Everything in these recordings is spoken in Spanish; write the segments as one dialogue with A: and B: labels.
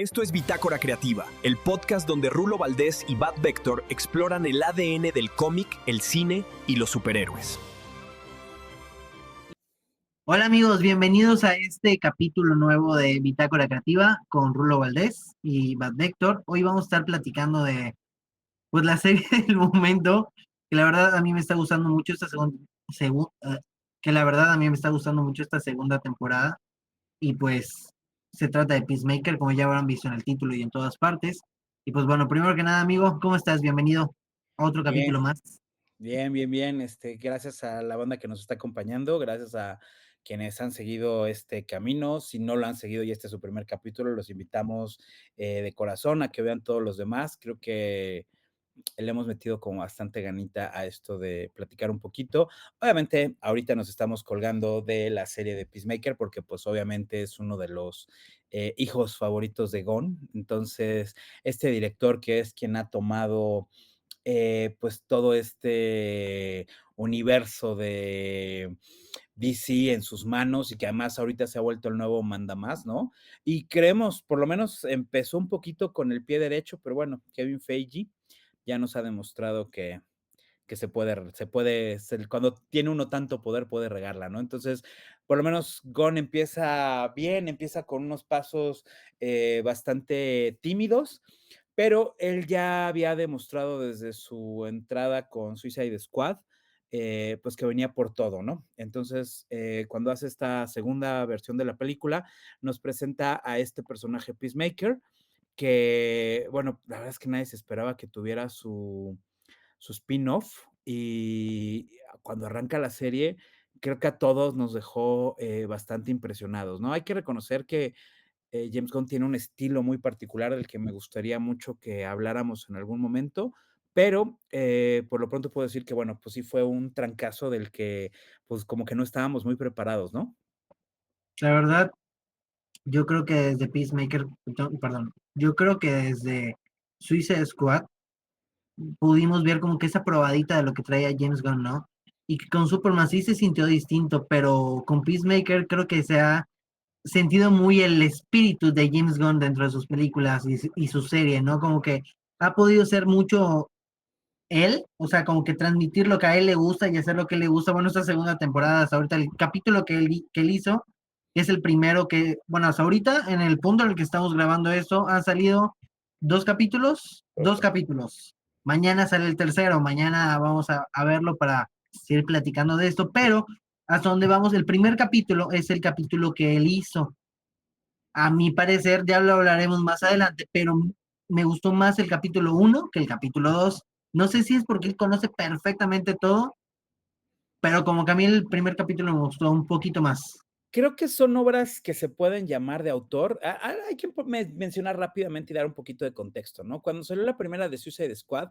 A: Esto es Bitácora Creativa, el podcast donde Rulo Valdés y Bad Vector exploran el ADN del cómic, el cine y los superhéroes.
B: Hola amigos, bienvenidos a este capítulo nuevo de Bitácora Creativa con Rulo Valdés y Bad Vector. Hoy vamos a estar platicando de pues la serie del momento, que la verdad a mí me está gustando mucho esta que la verdad a mí me está gustando mucho esta segunda temporada y pues se trata de Peacemaker, como ya habrán visto en el título y en todas partes. Y pues bueno, primero que nada, amigo, ¿cómo estás? Bienvenido a otro capítulo
C: Bien,
B: más.
C: bien. Gracias a la banda que nos está acompañando, gracias a quienes han seguido este camino. Si no lo han seguido y este es su primer capítulo, los invitamos de corazón a que vean todos los demás. Creo que le hemos metido como bastante ganita a esto de platicar un poquito. Obviamente, ahorita nos estamos colgando de la serie de Peacemaker porque pues obviamente es uno de los hijos favoritos de Gon. Entonces, este director que es quien ha tomado pues todo este universo de DC en sus manos y que además ahorita se ha vuelto el nuevo mandamás, ¿no? Y creemos, por lo menos empezó un poquito con el pie derecho, pero bueno, Kevin Feige ya nos ha demostrado que cuando tiene uno tanto poder puede regarla, ¿no? Entonces, por lo menos Gon empieza bien, empieza con unos pasos bastante tímidos, pero él ya había demostrado desde su entrada con Suicide Squad, pues que venía por todo, ¿no? Entonces, cuando hace esta segunda versión de la película, nos presenta a este personaje Peacemaker, que, bueno, la verdad es que nadie se esperaba que tuviera su spin-off, y cuando arranca la serie, creo que a todos nos dejó bastante impresionados, ¿no? Hay que reconocer que James Gunn tiene un estilo muy particular del que me gustaría mucho que habláramos en algún momento, pero por lo pronto puedo decir que, bueno, pues sí fue un trancazo del que, pues como que no estábamos muy preparados, ¿no?
B: La verdad, yo creo que desde Peacemaker, perdón, yo creo que desde Suicide Squad pudimos ver como que esa probadita de lo que traía James Gunn, ¿no? Y que con Superman sí se sintió distinto, pero con Peacemaker creo que se ha sentido muy el espíritu de James Gunn dentro de sus películas y su serie, ¿no? Como que ha podido ser mucho él, o sea, como que transmitir lo que a él le gusta y hacer lo que le gusta. Bueno, esta segunda temporada, hasta ahorita el capítulo que él hizo, que es el primero que, bueno, hasta ahorita, en el punto en el que estamos grabando esto, han salido dos capítulos. Mañana sale el tercero, mañana vamos a verlo para seguir platicando de esto, pero hasta donde vamos, el primer capítulo es el capítulo que él hizo. A mi parecer, ya lo hablaremos más adelante, pero me gustó más el capítulo uno que el capítulo 2. No sé si es porque él conoce perfectamente todo, pero como que a mí el primer capítulo me gustó un poquito más.
C: Creo que son obras que se pueden llamar de autor. Hay que mencionar rápidamente y dar un poquito de contexto, ¿no? Cuando salió la primera de Suicide Squad,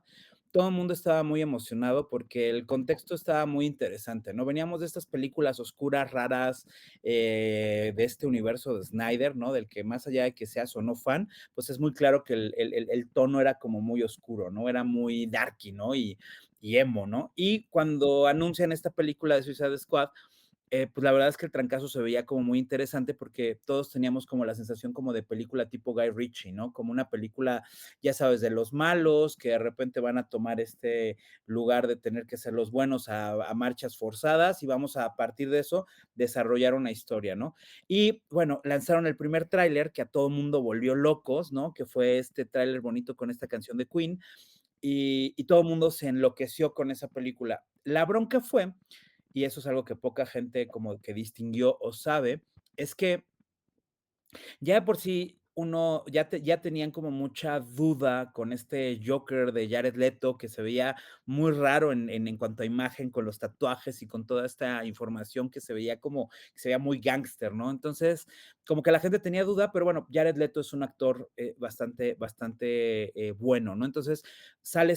C: todo el mundo estaba muy emocionado porque el contexto estaba muy interesante, ¿no? Veníamos de estas películas oscuras, raras, de este universo de Snyder, ¿no? Del que más allá de que seas o no fan, pues es muy claro que el tono era como muy oscuro, ¿no? Era muy darky, ¿no? Y emo, ¿no? Y cuando anuncian esta película de Suicide Squad, pues la verdad es que el trancazo se veía como muy interesante porque todos teníamos como la sensación como de película tipo Guy Ritchie, ¿no? Como una película, ya sabes, de los malos que de repente van a tomar este lugar de tener que ser los buenos a marchas forzadas y vamos a partir de eso desarrollar una historia, ¿no? Y bueno, lanzaron el primer tráiler que a todo mundo volvió locos, ¿no? Que fue este tráiler bonito con esta canción de Queen y todo el mundo se enloqueció con esa película. La bronca fue, y eso es algo que poca gente como que distinguió o sabe, es que ya de por sí uno ya tenían como mucha duda con este Joker de Jared Leto, que se veía muy raro en cuanto a imagen, con los tatuajes y con toda esta información que se veía como, que se veía muy gángster, ¿no? Entonces, como que la gente tenía duda, pero bueno, Jared Leto es un actor bastante bueno, ¿no? Entonces, sale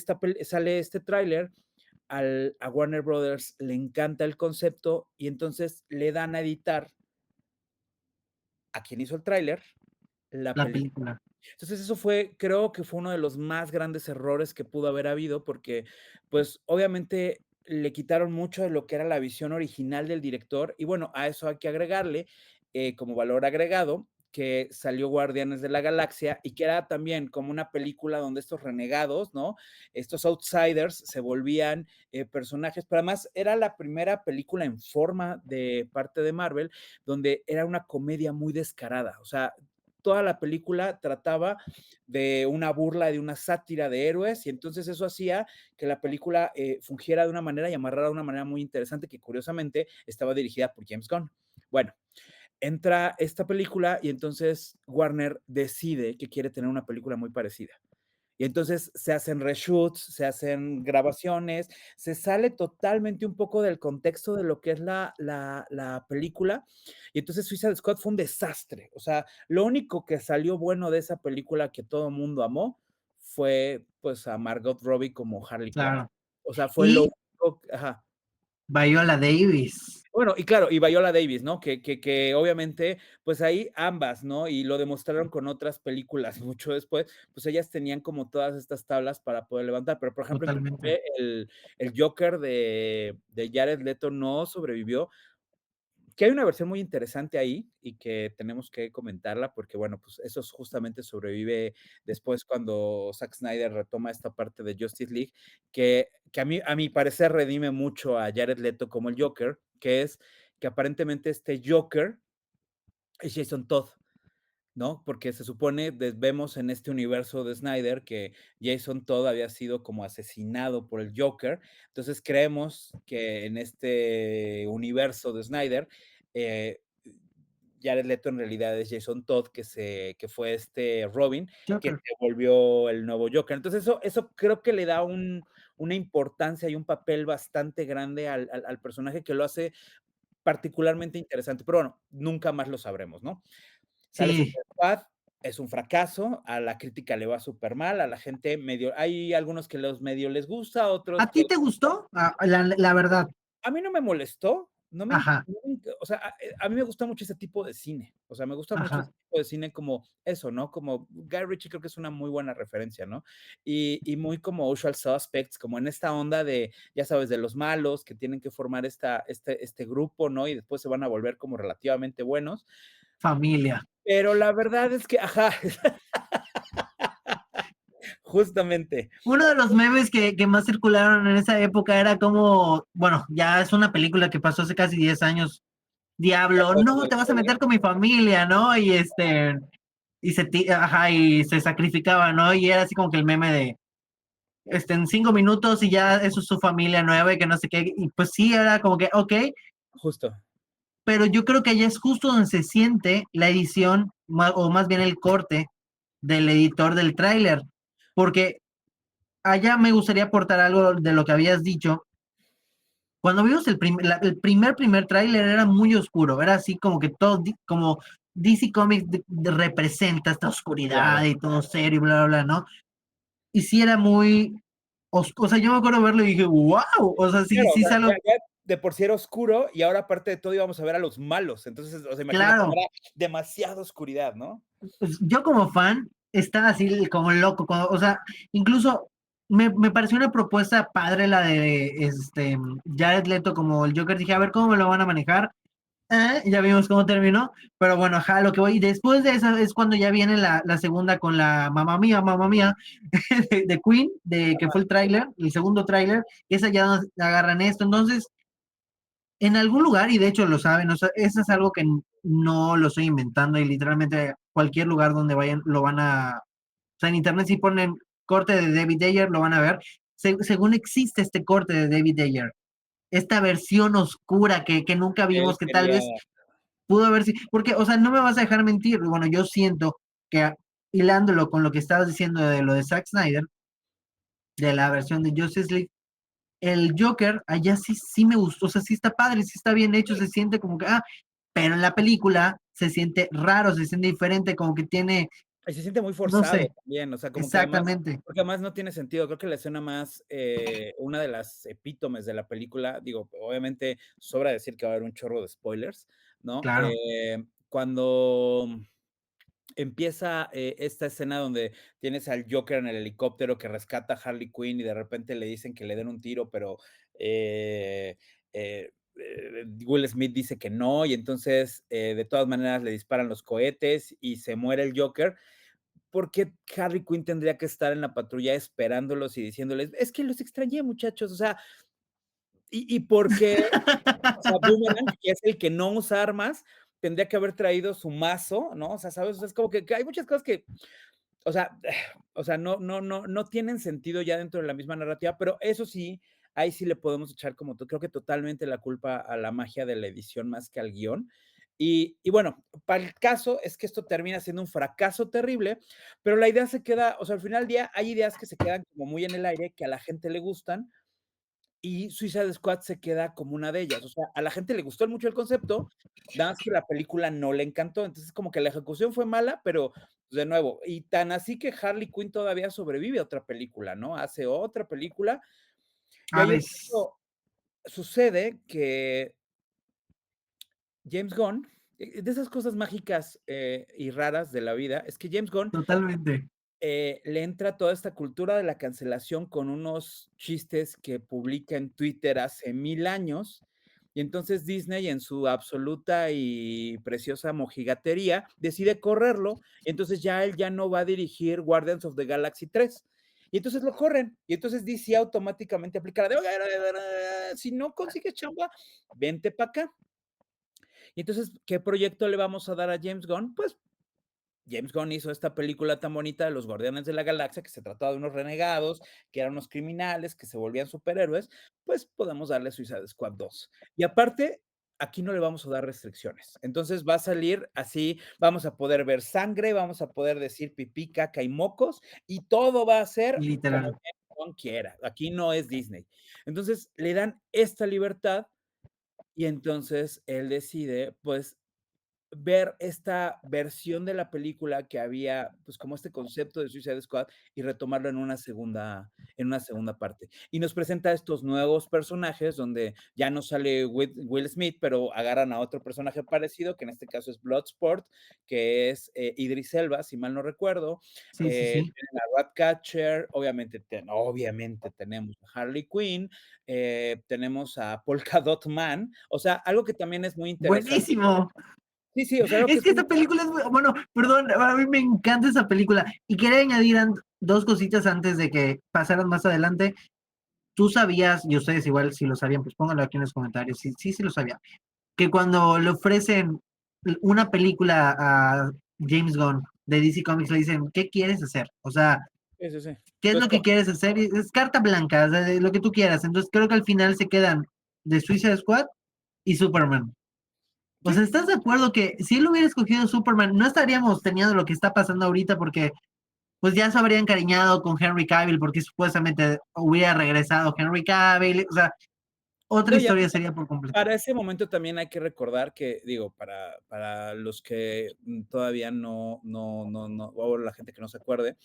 C: este tráiler, a Warner Brothers le encanta el concepto y entonces le dan a editar a quien hizo el tráiler la
B: La
C: película.
B: película.
C: Entonces eso fue, creo que fue uno de los más grandes errores que pudo haber habido porque, pues, obviamente le quitaron mucho de lo que era la visión original del director y bueno, a eso hay que agregarle como valor agregado que salió Guardianes de la Galaxia y que era también como una película donde estos renegados, ¿no? Estos outsiders se volvían personajes, pero además era la primera película en forma de parte de Marvel donde era una comedia muy descarada, o sea, toda la película trataba de una burla, de una sátira de héroes, y entonces eso hacía que la película fungiera de una manera y amarrara de una manera muy interesante, que curiosamente estaba dirigida por James Gunn. Bueno, entra esta película y entonces Warner decide que quiere tener una película muy parecida. Y entonces se hacen reshoots, se hacen grabaciones, se sale totalmente un poco del contexto de lo que es la película. Y entonces Suicide Squad fue un desastre. O sea, lo único que salió bueno de esa película que todo el mundo amó fue pues a Margot Robbie como Harley Quinn.
B: Claro.
C: O sea, fue lo
B: Y
C: único, ajá.
B: Viola Davis.
C: Bueno, y claro, y Viola Davis, ¿no? Que obviamente, pues ahí ambas, ¿no? Y lo demostraron con otras películas mucho después, pues ellas tenían como todas estas tablas para poder levantar, pero por ejemplo,
B: Totalmente.
C: inclusive el Joker de Jared Leto no sobrevivió, que hay una versión muy interesante ahí y que tenemos que comentarla porque, bueno, pues eso justamente sobrevive después cuando Zack Snyder retoma esta parte de Justice League, que a mi parecer redime mucho a Jared Leto como el Joker, que es que aparentemente este Joker es Jason Todd, ¿no? Porque se supone, vemos en este universo de Snyder que Jason Todd había sido como asesinado por el Joker, entonces creemos que en este universo de Snyder, eh, Jared Leto en realidad es Jason Todd, que fue este Robin, que
B: Joker.
C: se volvió el nuevo Joker. Entonces eso creo que le da una importancia y un papel bastante grande al personaje que lo hace particularmente interesante, pero bueno, nunca más lo sabremos, ¿no? Sale
B: Sí.
C: Suicide Squad, es un fracaso, a la crítica le va súper mal, a la gente medio, hay algunos que los medio les gusta, otros
B: ¿A
C: que
B: ti te gustó? La verdad.
C: a mí no me molestó,
B: Ajá,
C: o sea, a mí me gusta mucho ese tipo de cine, o sea, me gusta mucho
B: ajá.
C: ese tipo de cine como eso, ¿no? Como Guy Ritchie creo que es una muy buena referencia, ¿no? Y muy como Usual Suspects, como en esta onda de, ya sabes, de los malos que tienen que formar este grupo, ¿no? Y después se van a volver como relativamente buenos.
B: Familia.
C: Pero la verdad es que, ajá, justamente.
B: Uno de los memes que más circularon en esa época era como, bueno, ya es una película que pasó hace casi 10 años. Diablo, no te vas a meter con mi familia, ¿no? Ajá, y se sacrificaba, ¿no? Y era así como que el meme de, en 5 minutos y ya eso es su familia nueva y que no sé qué. Y pues sí, era como que, ok,
C: Justo.
B: pero yo creo que allá es justo donde se siente la edición, o más bien el corte del editor del tráiler, porque allá me gustaría aportar algo de lo que habías dicho. Cuando vimos el primer tráiler era muy oscuro, era así como que todo, como DC Comics representa esta oscuridad
C: Claro.
B: y todo serio, bla, bla, bla, ¿no? Y sí era muy oscuro, o sea, yo me acuerdo verlo y dije, wow, o sea, sí,
C: Claro, o
B: sí
C: sea,
B: es algo,
C: ya de por sí era oscuro y ahora aparte de todo íbamos a ver a los malos. Entonces, o sea, imagínate,
B: claro,
C: era demasiada oscuridad, ¿no?
B: pues, yo como fan estaba así como loco, o sea, incluso me pareció una propuesta padre la de Jared Leto como el Joker, dije, a ver cómo me lo van a manejar. Ya vimos cómo terminó, pero bueno, ajá, lo que voy, y después de esa es cuando ya viene la segunda con la mamá mía, de Queen, que fue el tráiler, el segundo tráiler, esa ya agarran esto, entonces, en algún lugar, y de hecho lo saben, o sea, eso es algo que no lo estoy inventando, y literalmente cualquier lugar donde vayan lo van a, o sea, en internet si ponen corte de David Ayer, lo van a ver, según existe este corte de David Ayer, esta versión oscura que nunca
C: Él
B: vimos, que tal
C: quería
B: vez pudo haber sido, porque, o sea, no me vas a dejar mentir, bueno, yo siento que hilándolo con lo que estabas diciendo de lo de Zack Snyder, de la versión de Justice League, el Joker, allá sí, sí me gustó, o sea, sí está padre, sí está bien hecho, se siente como que, pero en la película se siente raro, se siente diferente, como que tiene,
C: y se siente muy
B: no
C: forzado
B: sé,
C: también, o sea, como que además
B: exactamente,
C: porque además no tiene sentido. Creo que la escena más, una de las epítomes de la película, digo, obviamente sobra decir que va a haber un chorro de spoilers, ¿no?
B: claro,
C: Cuando empieza esta escena donde tienes al Joker en el helicóptero que rescata a Harley Quinn y de repente le dicen que le den un tiro, pero eh, eh, Will Smith dice que no, y entonces de todas maneras le disparan los cohetes y se muere el Joker. ¿Por qué Harley Quinn tendría que estar en la patrulla esperándolos y diciéndoles, es que los extrañé, muchachos? O sea, y por qué, o sea, Boomerang, que es el que no usa armas, tendría que haber traído su mazo, ¿no? O sea, ¿sabes? O sea, es como que hay muchas cosas que, o sea, no tienen sentido ya dentro de la misma narrativa, pero eso sí, ahí sí le podemos echar como creo que totalmente la culpa a la magia de la edición más que al guión. Y bueno, para el caso es que esto termina siendo un fracaso terrible, pero la idea se queda, o sea, al final del día hay ideas que se quedan como muy en el aire, que a la gente le gustan, y Suicide Squad se queda como una de ellas. O sea, a la gente le gustó mucho el concepto, nada más que la película no le encantó. Entonces, como que la ejecución fue mala, pero de nuevo, y tan así que Harley Quinn todavía sobrevive a otra película, ¿no? Hace otra película, y ahí es
B: Aves,
C: cuando sucede que James Gunn, de esas cosas mágicas y raras de la vida, es que James Gunn
B: totalmente.
C: le entra toda esta cultura de la cancelación con unos chistes que publica en Twitter hace 1000 años. Y entonces Disney, en su absoluta y preciosa mojigatería, decide correrlo. Y entonces ya él ya no va a dirigir Guardians of the Galaxy 3. Y entonces lo corren. Y entonces DC automáticamente aplica la de, "Oiga, si no consigues chamba, vente para acá". Y entonces, ¿qué proyecto le vamos a dar a James Gunn? Pues James Gunn hizo esta película tan bonita de los Guardianes de la Galaxia, que se trataba de unos renegados, que eran unos criminales, que se volvían superhéroes, pues podemos darle Suicide Squad 2. Y aparte, aquí no le vamos a dar restricciones. Entonces va a salir así, vamos a poder ver sangre, vamos a poder decir pipí, caca y mocos, y todo va a ser como
B: Literal.
C: James Gunn quiera. Aquí no es Disney. Entonces le dan esta libertad y entonces él decide, pues, ver esta versión de la película que había, pues, como este concepto de Suicide Squad y retomarlo en una segunda parte. Y nos presenta estos nuevos personajes donde ya no sale Will Smith, pero agarran a otro personaje parecido, que en este caso es Bloodsport, que es, Idris Elba, si mal no recuerdo.
B: Sí, sí, sí.
C: Tienen a Ratcatcher, obviamente tenemos a Harley Quinn, tenemos a Polka Dot Man. O sea, algo que también es muy interesante.
B: Buenísimo.
C: Sí, sí, o sea, algo que
B: Es
C: es
B: que
C: muy
B: esta película es bueno, perdón, a mí me encanta esa película. Y quería añadir dos cositas antes de que pasaran más adelante. Tú sabías, y ustedes igual si lo sabían, pues pónganlo aquí en los comentarios. Sí, sí, sí lo sabía. Que cuando le ofrecen una película a James Gunn de DC Comics, le dicen, ¿qué quieres hacer? O sea,
C: sí, sí, sí.
B: ¿qué es
C: Tú
B: lo que
C: escoges.
B: quieres hacer? Y es carta blanca, o sea, de lo que tú quieras. Entonces creo que al final se quedan de Suicide Squad y Superman. O sea,
C: Sí,
B: ¿estás de acuerdo que si él hubiera escogido Superman, no estaríamos teniendo lo que está pasando ahorita porque pues ya se habría encariñado con Henry Cavill porque supuestamente hubiera regresado Henry Cavill, o sea, otra
C: no, y
B: historia sería por completo.
C: para ese momento también hay que recordar que, digo, para los que todavía o la gente que no se acuerde,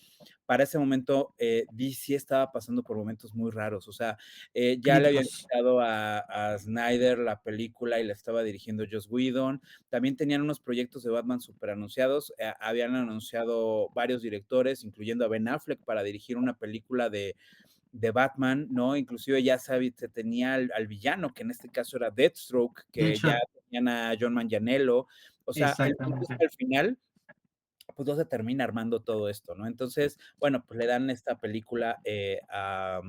C: para ese momento DC estaba pasando por momentos muy raros. O sea, ya le habían
B: Críticos.
C: quitado a Snyder la película y la estaba dirigiendo Joss Whedon. También tenían unos proyectos de Batman super anunciados. Habían anunciado varios directores, incluyendo a Ben Affleck, para dirigir una película de Batman, ¿no? Inclusive ya se tenía al villano, que en este caso era Deathstroke,
B: De
C: que ya
B: hecho,
C: tenían a John Manganiello. O sea, el punto es
B: exactamente.
C: que al final, pues no se termina armando todo esto, ¿no? Entonces, bueno, pues le dan esta película a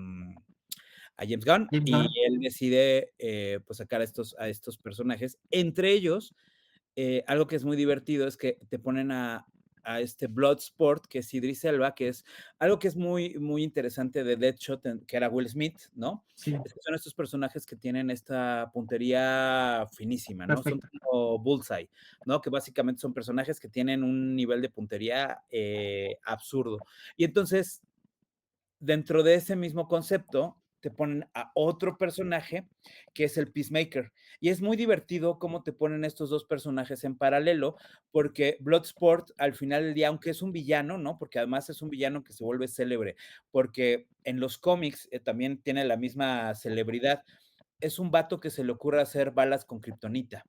C: James Gunn
B: James
C: y
B: Gunn,
C: él decide pues sacar a estos personajes. Entre ellos, algo que es muy divertido es que te ponen a este Bloodsport, que es Idris Elba, que es algo que es muy, muy interesante de Deadshot, que era Will Smith, ¿no?
B: sí,
C: Es que son estos personajes que tienen esta puntería finísima, ¿no? Son
B: perfecto.
C: como Bullseye, ¿no? Que básicamente son personajes que tienen un nivel de puntería absurdo. Y entonces dentro de ese mismo concepto, te ponen a otro personaje que es el Peacemaker. Y es muy divertido cómo te ponen estos dos personajes en paralelo, porque Bloodsport, al final del día, aunque es un villano, ¿no? Porque además es un villano que se vuelve célebre, porque en los cómics también tiene la misma celebridad. Es un vato que se le ocurre hacer balas con kriptonita.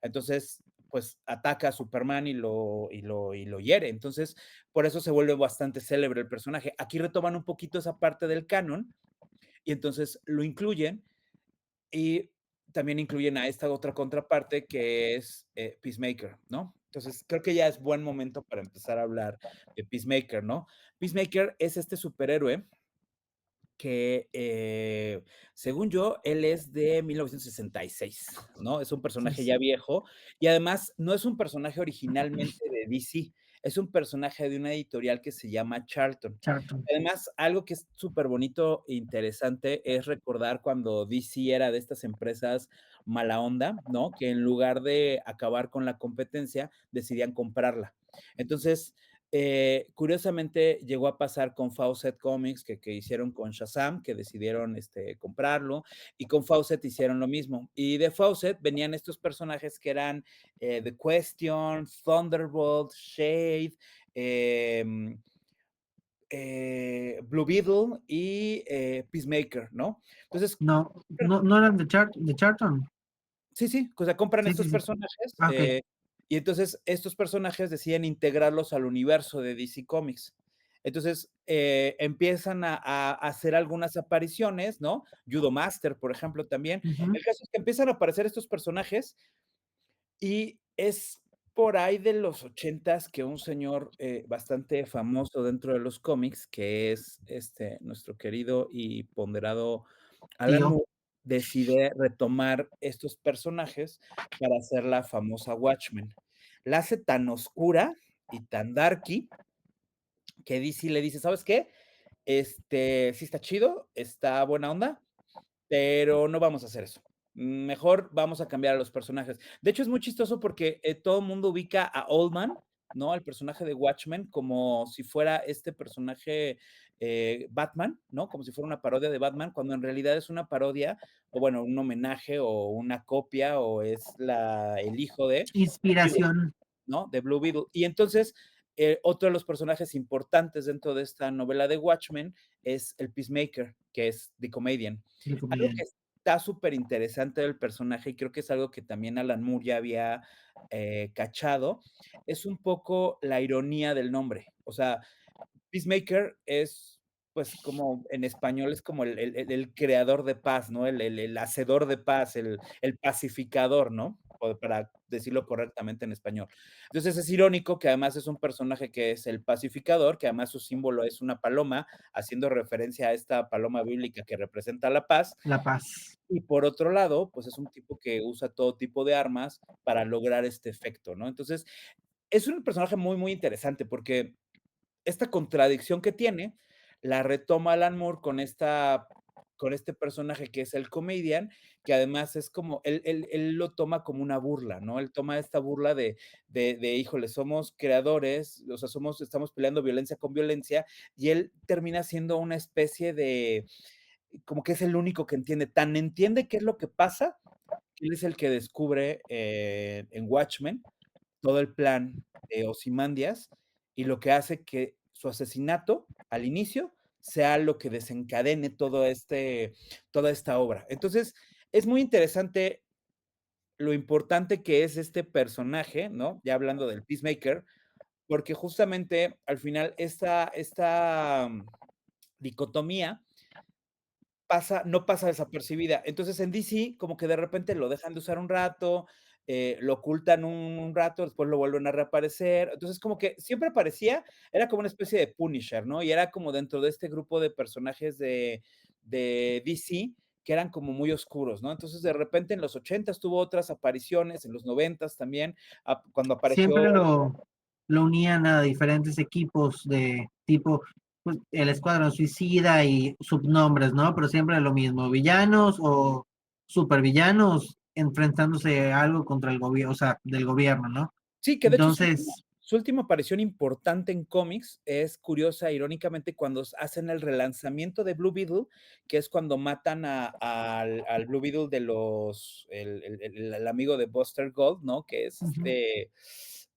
C: Entonces, pues ataca a Superman y lo hiere. Entonces, por eso se vuelve bastante célebre el personaje. Aquí retoman un poquito esa parte del canon y entonces lo incluyen y también incluyen a esta otra contraparte que es Peacemaker, ¿no? Entonces, creo que ya es buen momento para empezar a hablar de Peacemaker, ¿no? Peacemaker es este superhéroe que, según yo, él es de 1966, ¿no? Es un
B: Sí,
C: personaje
B: sí,
C: ya viejo y además no es un personaje originalmente de DC, es un personaje de una editorial que se llama Charlton.
B: Charlton.
C: Además, algo que es súper bonito e interesante es recordar cuando DC era de estas empresas mala onda, ¿no? Que en lugar de acabar con la competencia, decidían comprarla. Entonces, curiosamente llegó a pasar con Fawcett Comics, que hicieron con Shazam, que decidieron comprarlo, y con Fawcett hicieron lo mismo. Y de Fawcett venían estos personajes que eran The Question, Thunderbolt, Shade, em, Blue Beetle y Peacemaker, ¿no? Entonces,
B: No, no eran de Charlton.
C: sí, sí, o sea, compran
B: Sí, sí,
C: estos
B: sí.
C: personajes,
B: Ah, ok.
C: y entonces estos personajes deciden integrarlos al universo de DC Comics. Entonces, empiezan a hacer algunas apariciones, ¿no? Judo Master, por ejemplo, también.
B: Ujú.
C: El caso es que empiezan a aparecer estos personajes y es por ahí de los 80s que un señor, bastante famoso dentro de los cómics, que es, nuestro querido y ponderado Alan
B: Tío.
C: Moore, decide retomar estos personajes para hacer la famosa Watchmen. La hace tan oscura y tan darky que DC le dice: "¿Sabes qué? Sí está chido, está buena onda, pero no vamos a hacer eso. Mejor vamos a cambiar a los personajes". De hecho, es muy chistoso porque todo el mundo ubica a Oldman, ¿no? Al personaje de Watchmen, como si fuera este personaje Batman, ¿no? Como si fuera una parodia de Batman, cuando en realidad es una parodia, o bueno, un homenaje, o una copia, o es el hijo de
B: Inspiración.
C: ¿no? De Blue Beetle. Y entonces, otro de los personajes importantes dentro de esta novela de Watchmen es el Peacemaker, que es The Comedian.
B: De
C: Algo
B: comediante.
C: que está súper interesante del personaje, y creo que es algo que también Alan Moore ya había cachado, es un poco la ironía del nombre. O sea, Peacemaker es, pues, como en español es como el creador de paz, ¿no? El hacedor de paz, el pacificador, ¿no? O para decirlo correctamente en español. Entonces es irónico que además es un personaje que es el pacificador, que además su símbolo es una paloma, haciendo referencia a esta paloma bíblica que representa la paz.
B: La Paz.
C: Y por otro lado, pues es un tipo que usa todo tipo de armas para lograr este efecto, ¿no? Entonces, es un personaje muy, muy interesante porque esta contradicción que tiene, la retoma Alan Moore con este personaje que es el comedian, que además es como él lo toma como una burla, ¿no? Él toma esta burla híjole, somos creadores, o sea, estamos peleando violencia con violencia, y él termina siendo una especie de como que es el único que entiende, tan entiende qué es lo que pasa, que él es el que descubre, en Watchmen todo el plan de Ozymandias, y lo que hace que su asesinato al inicio sea lo que desencadene toda esta obra. Entonces, es muy interesante lo importante que es este personaje, ¿no? Ya hablando del Peacemaker, porque justamente al final esta dicotomía no pasa desapercibida. Entonces, en DC, como que de repente lo dejan de usar un rato, lo ocultan un rato, después lo vuelven a reaparecer. Entonces, como que siempre aparecía, era como una especie de Punisher, ¿no? Y era como dentro de este grupo de personajes de DC que eran como muy oscuros, ¿no? Entonces, de repente en los 80s tuvo otras apariciones, en los 90s también, cuando apareció.
B: Siempre lo unían a diferentes equipos de tipo, pues, el Escuadrón Suicida y subnombres, ¿no? Pero siempre lo mismo, villanos o supervillanos enfrentándose a algo contra el gobierno, o sea, del gobierno, ¿no?
C: Sí, que de hecho
B: Entonces,
C: su última aparición importante en cómics es curiosa, irónicamente, cuando hacen el relanzamiento de Blue Beetle, que es cuando matan al Blue Beetle de el amigo de Buster Gold, ¿no? Que es
B: ujú.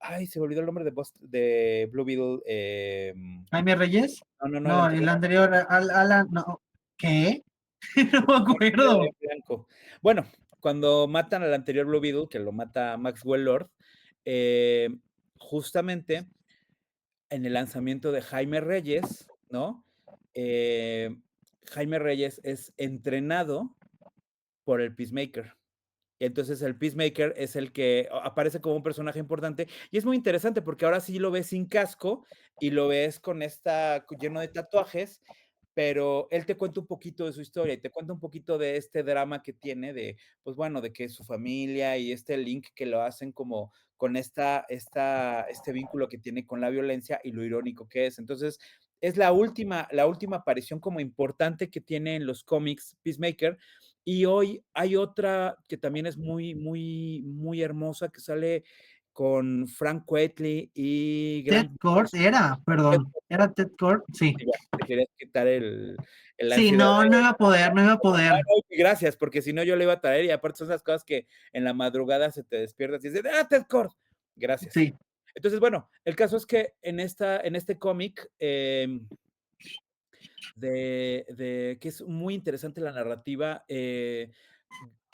C: ay, se me olvidó el nombre de Blue Beetle.
B: Jaime Reyes,
C: No, no, no, el
B: no, el
C: anterior.
B: anterior, Alan, no, ¿qué? No me
C: Me quedé
B: acuerdo.
C: en blanco. Bueno, cuando matan al anterior Blue Beetle, que lo mata Maxwell Lord, eh, justamente en el lanzamiento de Jaime Reyes, ¿no? Eh, Jaime Reyes es entrenado por el Peacemaker. Entonces el Peacemaker es el que aparece como un personaje importante y es muy interesante porque ahora sí lo ves sin casco y lo ves con lleno de tatuajes, pero él te cuenta un poquito de su historia y te cuenta un poquito de este drama que tiene de, pues bueno, de que su familia y este link que lo hacen como con este vínculo que tiene con la violencia y lo irónico que es. Entonces, es la última aparición como importante que tiene en los cómics Peacemaker. Y hoy hay otra que también es muy, muy, muy hermosa, que sale con Frank Quitely y
B: Ted
C: Grant
B: Kord era Ted Kord, sí.
C: Sí, ya, te querías quitar la
B: Sí,
C: ansiedad
B: no, no iba a poder, no iba a poder.
C: no, gracias, porque si no yo le iba a traer y aparte son esas cosas que en la madrugada se te despiertas y dices: "¡Ah, Ted Kord!". Gracias.
B: Sí,
C: Entonces, bueno, el caso es que en este cómic, que es muy interesante la narrativa,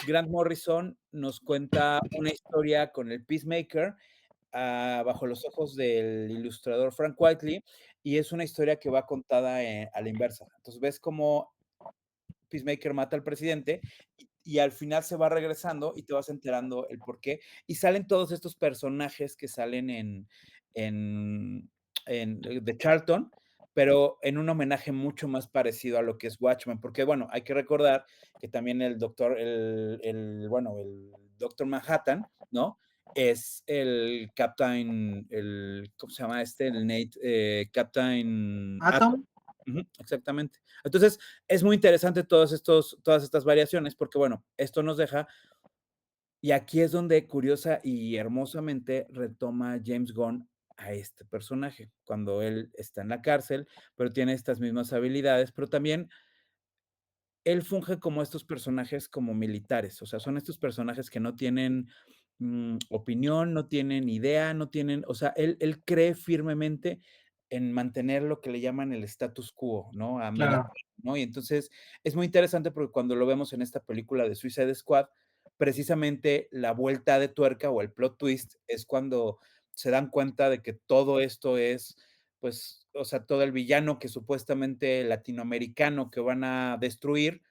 C: Grant Morrison nos cuenta una historia con el Peacemaker, bajo los ojos del ilustrador Frank Quitely, y es una historia que va contada, a la inversa. Entonces, ves cómo Peacemaker mata al presidente y al final se va regresando y te vas enterando el por qué. Y salen todos estos personajes que salen en, de Charlton, pero en un homenaje mucho más parecido a lo que es Watchmen, porque bueno, hay que recordar que también el Doctor Manhattan, ¿no? Es ¿cómo se llama este? El Nate, Captain Atom.
B: Atom,
C: Ujú, exactamente. Entonces, es muy interesante todas estas variaciones, porque bueno, esto nos deja, y aquí es donde curiosa y hermosamente retoma James Gunn a este personaje, cuando él está en la cárcel, pero tiene estas mismas habilidades, pero también él funge como estos personajes como militares, o sea, son estos personajes que no tienen opinión, no tienen idea, no tienen, o sea, él cree firmemente en mantener lo que le llaman el status quo, ¿no? A media,
B: claro,
C: ¿no? Y entonces es muy interesante porque cuando lo vemos en esta película de Suicide Squad, precisamente la vuelta de tuerca o el plot twist es cuando se dan cuenta de que todo esto es pues, o sea, todo el villano que supuestamente latinoamericano que van a destruir,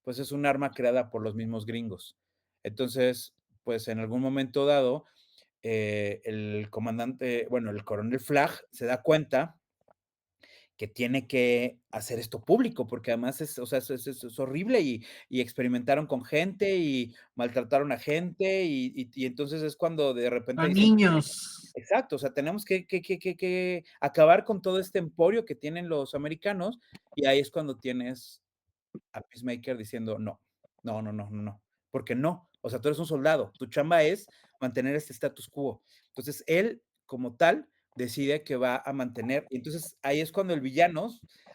C: pues es un arma creada por los mismos gringos. Entonces, pues en algún momento dado, el comandante, bueno, el coronel Flagg se da cuenta que tiene que hacer esto público, porque además es, o sea, es horrible y experimentaron con gente y maltrataron a gente y entonces es cuando de repente
B: a
C: dicen,
B: niños,
C: exacto, o sea, tenemos que acabar con todo este emporio que tienen los americanos, y ahí es cuando tienes a Peacemaker diciendo: "No, no, no, no, no, no, porque no, o sea, tú eres un soldado, tu chamba es mantener este status quo". Entonces, él, como tal, decide que va a mantener y entonces ahí es cuando el villano,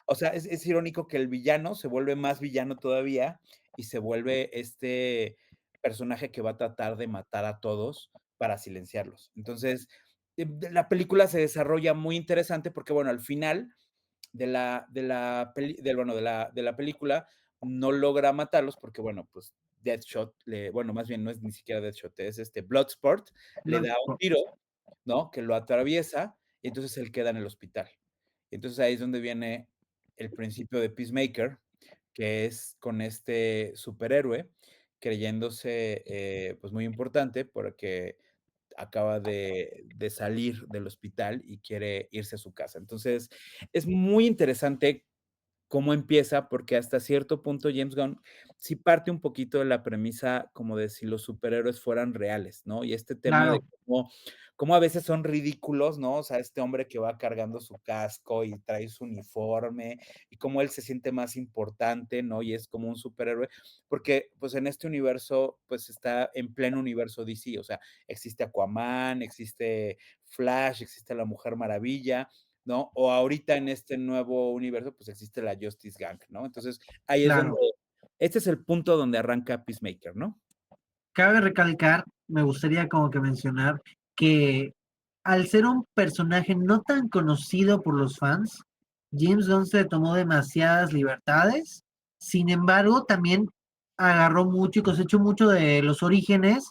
C: o sea, es irónico que el villano se vuelve más villano todavía y se vuelve este personaje que va a tratar de matar a todos para silenciarlos. Entonces, la película se desarrolla muy interesante porque, bueno, al final de la película no logra matarlos porque, bueno, pues Deathshot, bueno, más bien no es ni siquiera Deathshot, es Bloodsport, le
B: no,
C: da un tiro, ¿no? Que lo atraviesa y entonces él queda en el hospital. Entonces ahí es donde viene el principio de Peacemaker, que es con este superhéroe creyéndose pues muy importante porque acaba de salir del hospital y quiere irse a su casa. Entonces, es muy interesante cómo empieza, porque hasta cierto punto James Gunn sí parte un poquito de la premisa como de si los superhéroes fueran reales, ¿no? Y este tema de
B: claro,
C: cómo a veces son ridículos, ¿no? O sea, este hombre que va cargando su casco y trae su uniforme y cómo él se siente más importante, ¿no? Y es como un superhéroe, porque pues en este universo pues está en pleno universo DC, o sea, existe Aquaman, existe Flash, existe la Mujer Maravilla, ¿no? O ahorita en este nuevo universo, pues existe la Justice Gang, ¿no? Entonces, ahí es donde,
B: claro.
C: este es el punto donde arranca Peacemaker, ¿no?
B: Cabe recalcar, me gustaría como que mencionar que al ser un personaje no tan conocido por los fans, James Gunn se tomó demasiadas libertades. Sin embargo, también agarró mucho y cosechó mucho de los orígenes,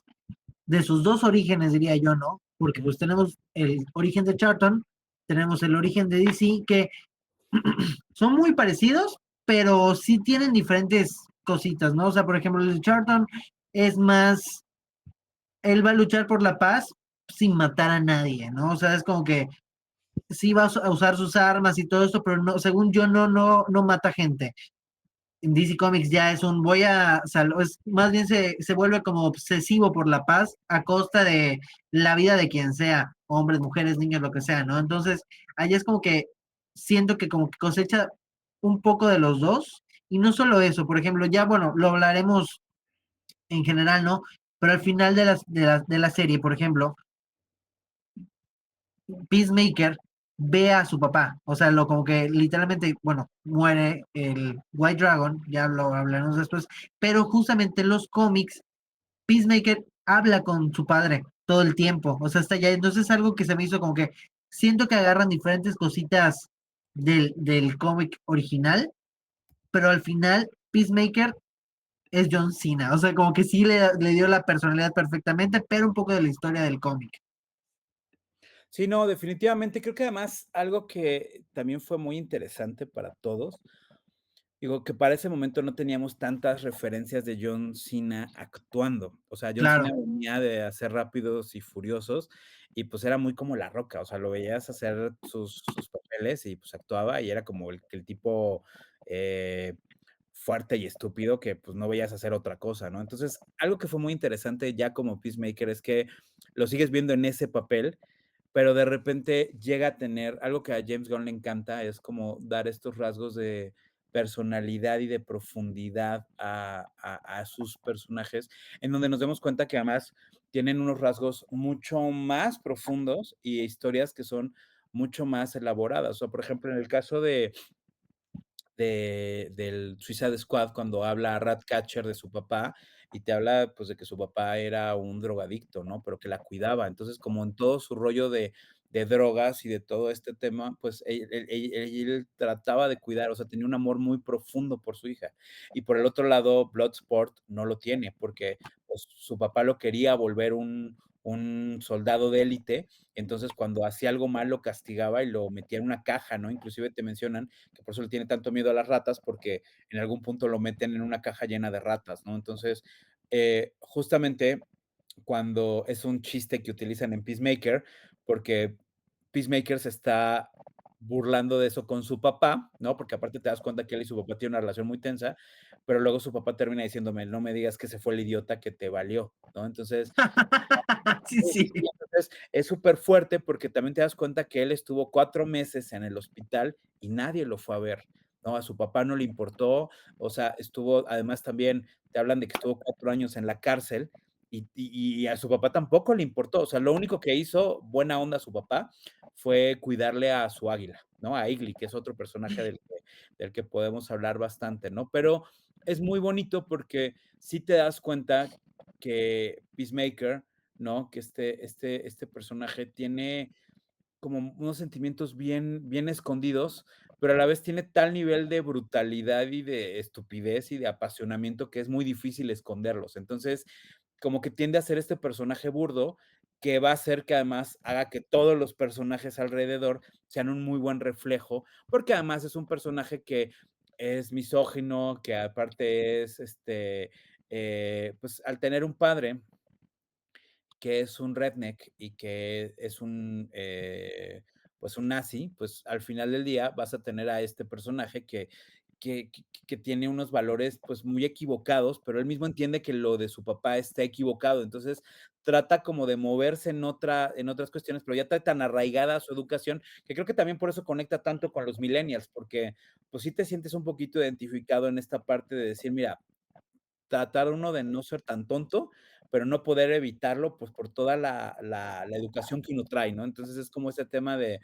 B: de sus dos orígenes, diría yo, ¿no? Porque pues tenemos el origen de Charlton, tenemos el origen de DC, que son muy parecidos, pero sí tienen diferentes cositas, ¿no? O sea, por ejemplo, el de Charlton es más él va a luchar por la paz sin matar a nadie, ¿no? O sea, es como que sí va a usar sus armas y todo esto, pero no, según yo, no mata gente. En DC Comics ya es un más bien se vuelve como obsesivo por la paz a costa de la vida de quien sea, hombres, mujeres, niños, lo que sea, ¿no? Entonces, allá es como que siento que como que cosecha un poco de los dos, y no solo eso, por ejemplo, ya bueno, lo hablaremos en general, ¿no? Pero al final de la serie, por ejemplo, Peacemaker ve a su papá, o sea, lo como que literalmente, bueno, muere el White Dragon, ya lo hablaremos después, pero justamente en los cómics, Peacemaker habla con su padre todo el tiempo, o sea, hasta allá, entonces es algo que se me hizo como que siento que agarran diferentes cositas del cómic original, pero al final Peacemaker es John Cena, o sea, como que sí le dio la personalidad perfectamente, pero un poco de la historia del cómic.
C: Sí, no, definitivamente creo que además algo que también fue muy interesante para todos, digo, que para ese momento no teníamos tantas referencias de John Cena actuando. O sea, John
B: Claro.
C: Cena venía de hacer Rápidos y Furiosos y, pues, era muy como La Roca, o sea, lo veías hacer sus papeles y, pues, actuaba y era como el tipo, eh, fuerte y estúpido que, pues, no veías hacer otra cosa, ¿no? Entonces, algo que fue muy interesante ya como Peacemaker es que lo sigues viendo en ese papel, pero de repente llega a tener algo que a James Gunn le encanta, es como dar estos rasgos de personalidad y de profundidad a sus personajes, en donde nos damos cuenta que además tienen unos rasgos mucho más profundos y historias que son mucho más elaboradas. O sea, por ejemplo, en el caso del Suicide Squad, cuando habla Ratcatcher de su papá, y te habla, pues, de que su papá era un drogadicto, ¿no? Pero que la cuidaba. Entonces, como en todo su rollo de drogas y de todo este tema, pues, él trataba de cuidar, o sea, tenía un amor muy profundo por su hija. Y por el otro lado, Bloodsport no lo tiene, porque, pues, su papá lo quería volver un soldado de élite, entonces, cuando hacía algo mal, lo castigaba y lo metía en una caja, ¿no? Inclusive te mencionan que por eso le tiene tanto miedo a las ratas, porque en algún punto lo meten en una caja llena de ratas, ¿no? Entonces, justamente cuando es un chiste que utilizan en Peacemaker, porque Peacemaker se está burlando de eso con su papá, ¿no? Porque aparte te das cuenta que él y su papá tienen una relación muy tensa, pero luego su papá termina diciéndome, no me digas que ese fue el idiota que te valió, ¿no? Entonces,
B: Sí,
C: sí,
B: sí.
C: sí, entonces es súper fuerte porque también te das cuenta que él estuvo 4 meses en el hospital y nadie lo fue a ver, ¿no? A su papá no le importó, o sea, estuvo además también te hablan de que estuvo 4 años en la cárcel y a su papá tampoco le importó, o sea, lo único que hizo buena onda a su papá fue cuidarle a su águila, ¿no? A Igli, que es otro personaje del que podemos hablar bastante, ¿no? Pero es muy bonito porque sí te das cuenta que Peacemaker, ¿no? Que este personaje tiene como unos sentimientos bien escondidos, pero a la vez tiene tal nivel de brutalidad y de estupidez y de apasionamiento que es muy difícil esconderlos. Entonces, como que tiende a ser este personaje burdo que va a hacer que además haga que todos los personajes alrededor sean un muy buen reflejo, porque además es un personaje que es misógino, que aparte es, pues al tener un padre que es un redneck y que es pues un nazi, pues al final del día vas a tener a este personaje que tiene unos valores pues muy equivocados, pero él mismo entiende que lo de su papá está equivocado. Entonces trata como de moverse en otras cuestiones, pero ya está tan arraigada a su educación que creo que también por eso conecta tanto con los millennials, porque pues sí te sientes un poquito identificado en esta parte de decir, mira, tratar uno de no ser tan tonto, pero no poder evitarlo, pues, por toda la educación que uno trae, ¿no? Entonces, es como ese tema de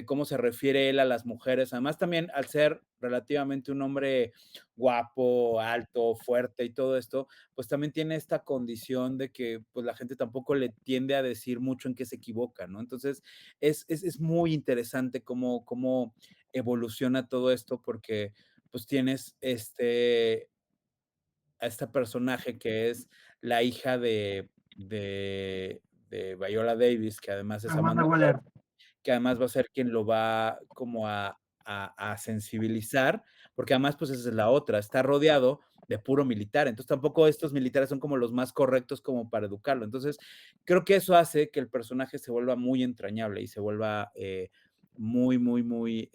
C: cómo se refiere él a las mujeres. Además, también al ser relativamente un hombre guapo, alto, fuerte y todo esto, pues, también tiene esta condición de que, pues, la gente tampoco le tiende a decir mucho en qué se equivoca, ¿no? Entonces, es muy interesante cómo evoluciona todo esto porque, pues, tienes, a esta personaje que es la hija de Viola Davis, que además es
B: Amanda
C: Amanda
B: Waller.
C: Waller, que además va a ser quien lo va como a sensibilizar, porque además, pues esa es la otra, está rodeado de puro militar. Entonces tampoco estos militares son como los más correctos como para educarlo. Entonces creo que eso hace que el personaje se vuelva muy entrañable y se vuelva muy, muy, muy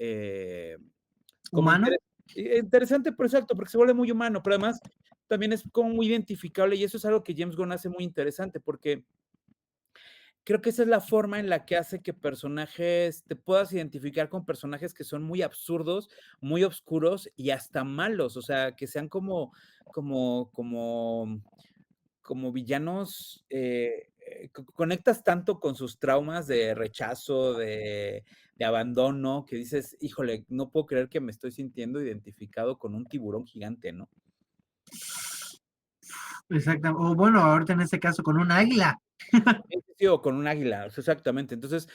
C: como
B: ¿Humano?
C: interesante, pero exacto, porque se vuelve muy humano, pero además también es como muy identificable y eso es algo que James Gunn hace muy interesante porque creo que esa es la forma en la que hace que personajes te puedas identificar con personajes que son muy absurdos, muy oscuros y hasta malos, o sea, que sean como como como villanos, conectas tanto con sus traumas de rechazo, de abandono, que dices: "Híjole, no puedo creer que me estoy sintiendo identificado con un tiburón gigante", ¿no?
B: Exacto. O bueno, ahorita en este caso con un águila.
C: Sí, sí, sí, o con un águila, o sea, exactamente. Entonces,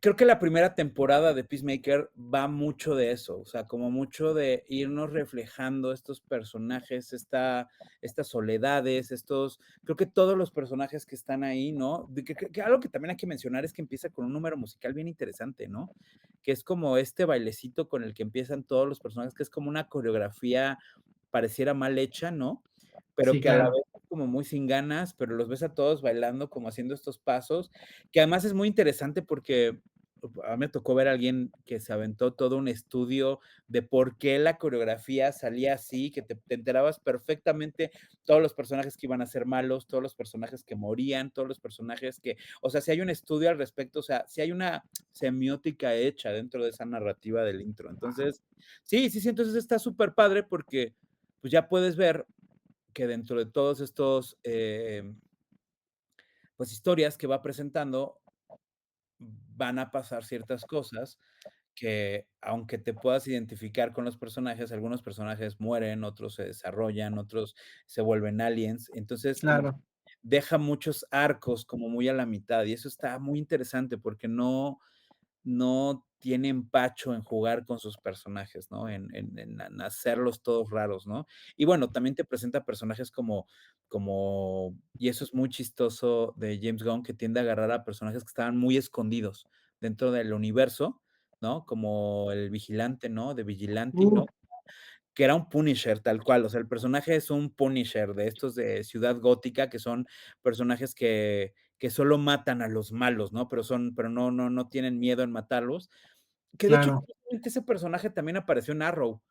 C: creo que la primera temporada de Peacemaker va mucho de eso, o sea, como mucho de irnos reflejando estos personajes, estas soledades, creo que todos los personajes que están ahí, ¿no? Que algo que también hay que mencionar es que empieza con un número musical bien interesante, ¿no? Que es como este bailecito con el que empiezan todos los personajes, que es como una coreografía pareciera mal hecha, ¿no? Pero
B: Sí,
C: que a la
B: claro.
C: vez es como muy sin ganas, pero los ves a todos bailando, como haciendo estos pasos, que además es muy interesante porque a mí me tocó ver a alguien que se aventó todo un estudio de por qué la coreografía salía así, que te enterabas perfectamente todos los personajes que iban a ser malos, todos los personajes que morían, todos los personajes que, o sea, si hay un estudio al respecto, o sea, si hay una semiótica hecha dentro de esa narrativa del intro. Entonces, sí, entonces está súper padre porque pues ya puedes ver que dentro de todos estos, pues historias que va presentando, van a pasar ciertas cosas que, aunque te puedas identificar con los personajes, algunos personajes mueren, otros se desarrollan, otros se vuelven aliens. Entonces, como
B: Claro.
C: deja muchos arcos como muy a la mitad, y eso está muy interesante porque no tiene empacho en jugar con sus personajes, ¿no? En hacerlos todos raros, ¿no? Y bueno, también te presenta personajes y eso es muy chistoso de James Gunn, que tiende a agarrar a personajes que estaban muy escondidos dentro del universo, ¿no? Como el vigilante, ¿no? De Vigilante,
B: Uh,
C: ¿no? Que era un Punisher tal cual, o sea, el personaje es un Punisher de estos de Ciudad Gótica, que son personajes que solo matan a los malos, ¿no? Pero no tienen miedo en matarlos. Que de hecho,
B: claro.
C: curiosamente, ese personaje también apareció en Arrow.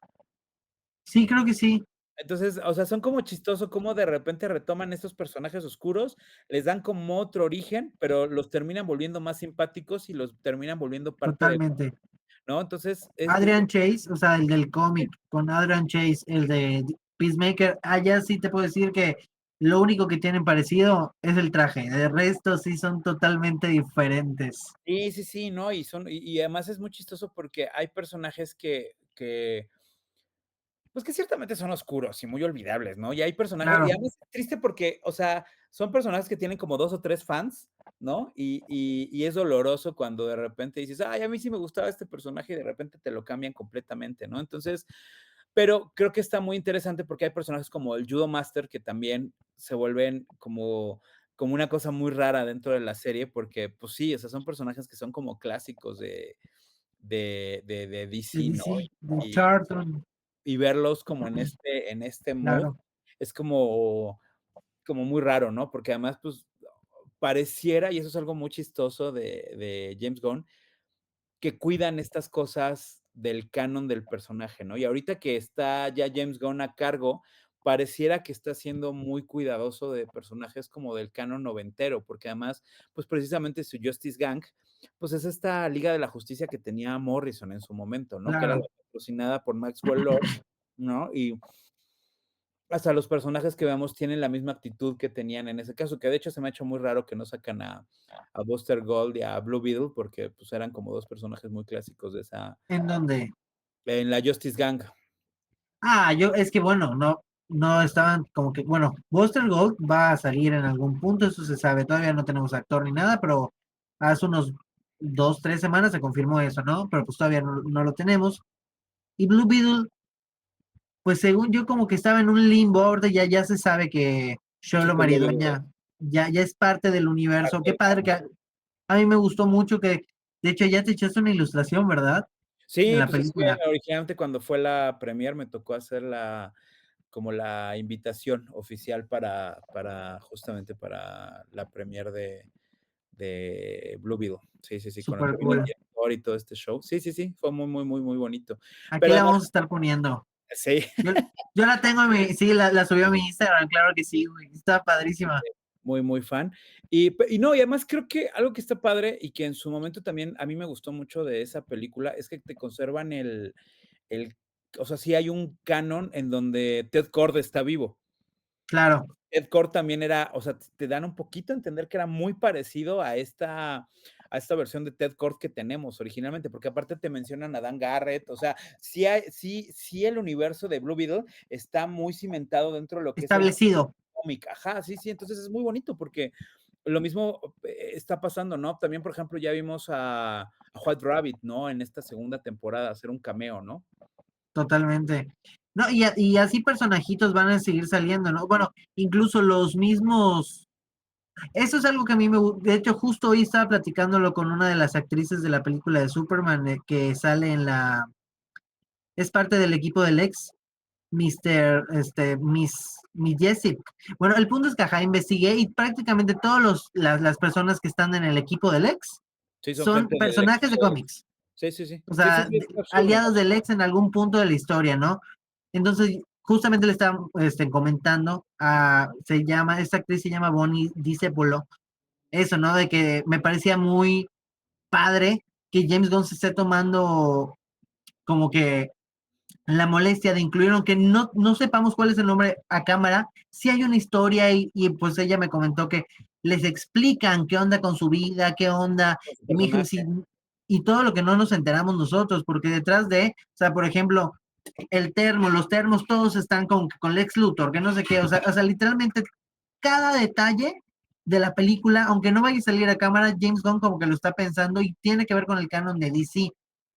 B: Sí, creo que sí.
C: Entonces, o sea, son como chistoso cómo de repente retoman estos personajes oscuros, les dan como otro origen, pero los terminan volviendo más simpáticos y los terminan volviendo parte de,
B: Totalmente.
C: ¿no? Entonces, es
B: Adrian Chase, o sea, el del cómic, con Adrian Chase, el de Peacemaker, allá sí te puedo decir que lo único que tienen parecido es el traje, de resto sí son totalmente diferentes.
C: sí, ¿no? Y además es muy chistoso porque hay personajes pues, que ciertamente son oscuros y muy olvidables, ¿no? Y hay personajes y
B: Claro,
C: además es triste porque, o sea, son personajes que tienen como 2 o 3 fans, ¿no? Y es doloroso cuando de repente dices: "Ay, a mí sí me gustaba este personaje", y de repente te lo cambian completamente, ¿no? Entonces, pero creo que está muy interesante porque hay personajes como el Judo Master que también se vuelven como una cosa muy rara dentro de la serie, porque, pues sí, o sea, son personajes que son como clásicos de
B: de
C: DC, ¿no?
B: DC, de
C: Y
B: Charlton,
C: y verlos como en este mood
B: claro.
C: es como muy raro, ¿no? Porque además, pues, pareciera, y eso es algo muy chistoso de James Gunn, que cuidan estas cosas del canon del personaje, ¿no? Y ahorita que está ya James Gunn a cargo, pareciera que está siendo muy cuidadoso de personajes como del canon noventero, porque además, pues, precisamente su Justice Gang, pues, es esta Liga de la Justicia que tenía Morrison en su momento, ¿no? Que era la
B: Claro,
C: patrocinada por Maxwell Lord, ¿no? Y hasta los personajes que vemos tienen la misma actitud que tenían en ese caso, que de hecho se me ha hecho muy raro que no sacan a Buster Gold y a Blue Beetle, porque, pues, eran como 2 personajes muy clásicos de esa
B: ¿en dónde?
C: en la Justice Gang.
B: Yo, es que bueno, no estaban como que, bueno, Buster Gold va a salir en algún punto, eso se sabe, todavía no tenemos actor ni nada, pero hace unos 2, 3 semanas se confirmó eso, ¿no? Pero pues todavía no lo tenemos. Y Blue Beetle, pues según yo como que estaba en un limbo, ahorita ya se sabe que
C: Sí,
B: Xolo
C: que ya llegó.
B: Maridueña ya es parte del universo. Qué
C: Parte
B: padre que a mí me gustó mucho que, de hecho ya te echaste una ilustración, ¿verdad? De
C: sí,
B: la
C: pues, es
B: película.
C: que originalmente cuando fue la premier me tocó hacer como la invitación oficial para justamente para la premier de Blue Beetle. Sí, sí, sí, con
B: Súper
C: también el
B: cool.
C: director y todo este show. Sí, sí, sí, fue muy, muy, muy, muy bonito.
B: Aquí
C: Pero
B: la
C: además,
B: vamos a estar poniendo.
C: sí,
B: Yo, yo la tengo en mi, sí, la subió a mi Instagram, claro que sí, güey. Está padrísima.
C: muy, muy fan. Y no, y además creo que algo que está padre y que en su momento también a mí me gustó mucho de esa película es que te conservan el o sea, sí hay un canon en donde Ted Kord está vivo.
B: Claro,
C: Ted Kord también era, o sea, te dan un poquito a entender que era muy parecido a esta versión de Ted Kord que tenemos originalmente, porque aparte te mencionan a Dan Garrett, o sea, sí el universo de Blue Beetle está muy cimentado dentro de lo que es el
B: establecido.
C: cómic. Ajá, sí, sí, entonces es muy bonito porque lo mismo está pasando, ¿no? También, por ejemplo, ya vimos a White Rabbit, ¿no? En esta segunda temporada, hacer un cameo, ¿no?
B: Totalmente. No, y así personajitos van a seguir saliendo, ¿no? Bueno, incluso los mismos. Eso es algo que a mí de hecho, justo hoy estaba platicándolo con una de las actrices de la película de Superman, que sale en la. Es parte del equipo del ex, Miss Jessup. Bueno, el punto es que ajá, investigué y prácticamente todos las personas que están en el equipo del ex
C: Sí, son
B: son
C: gente del
B: personajes
C: equipo
B: de
C: de...
B: cómics.
C: Sí, sí, sí.
B: O
C: Sí, sí,
B: sea,
C: sí, es absurdo, ¿no?
B: aliados del ex en algún punto de la historia, ¿no? Entonces, justamente le estaba comentando, esta actriz se llama Bonnie Discépolo, eso, ¿no? De que me parecía muy padre que James Gunn se esté tomando como que la molestia de incluir, aunque no sepamos cuál es el nombre a cámara, sí hay una historia y pues ella me comentó que les explican qué onda con su vida, qué onda,
C: Con su
B: y me dijo,
C: personaje.
B: sí, y todo lo que no nos enteramos nosotros, porque detrás de, o sea, por ejemplo, los termos, todos están con Lex Luthor, que no sé qué, o sea, literalmente cada detalle de la película, aunque no vaya a salir a cámara, James Gunn como que lo está pensando y tiene que ver con el canon de DC.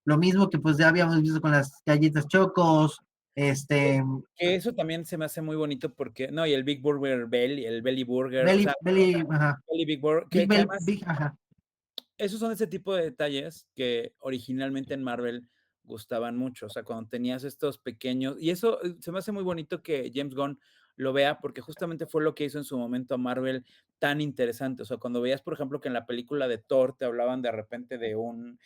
B: Lo mismo que pues ya habíamos visto con las galletas Chocos, este,
C: Que eso también se me hace muy bonito porque, no, y el Big Burger Belly, el Belly Burger, o sea,
B: Ajá,
C: Belly Big Burger,
B: Big
C: que
B: Bell,
C: además
B: Big, ajá,
C: esos son ese tipo de detalles que originalmente en Marvel gustaban mucho, o sea, cuando tenías estos pequeños, y eso se me hace muy bonito que James Gunn lo vea, porque justamente fue lo que hizo en su momento a Marvel tan interesante, o sea, cuando veías, por ejemplo, que en la película de Thor te hablaban de repente de un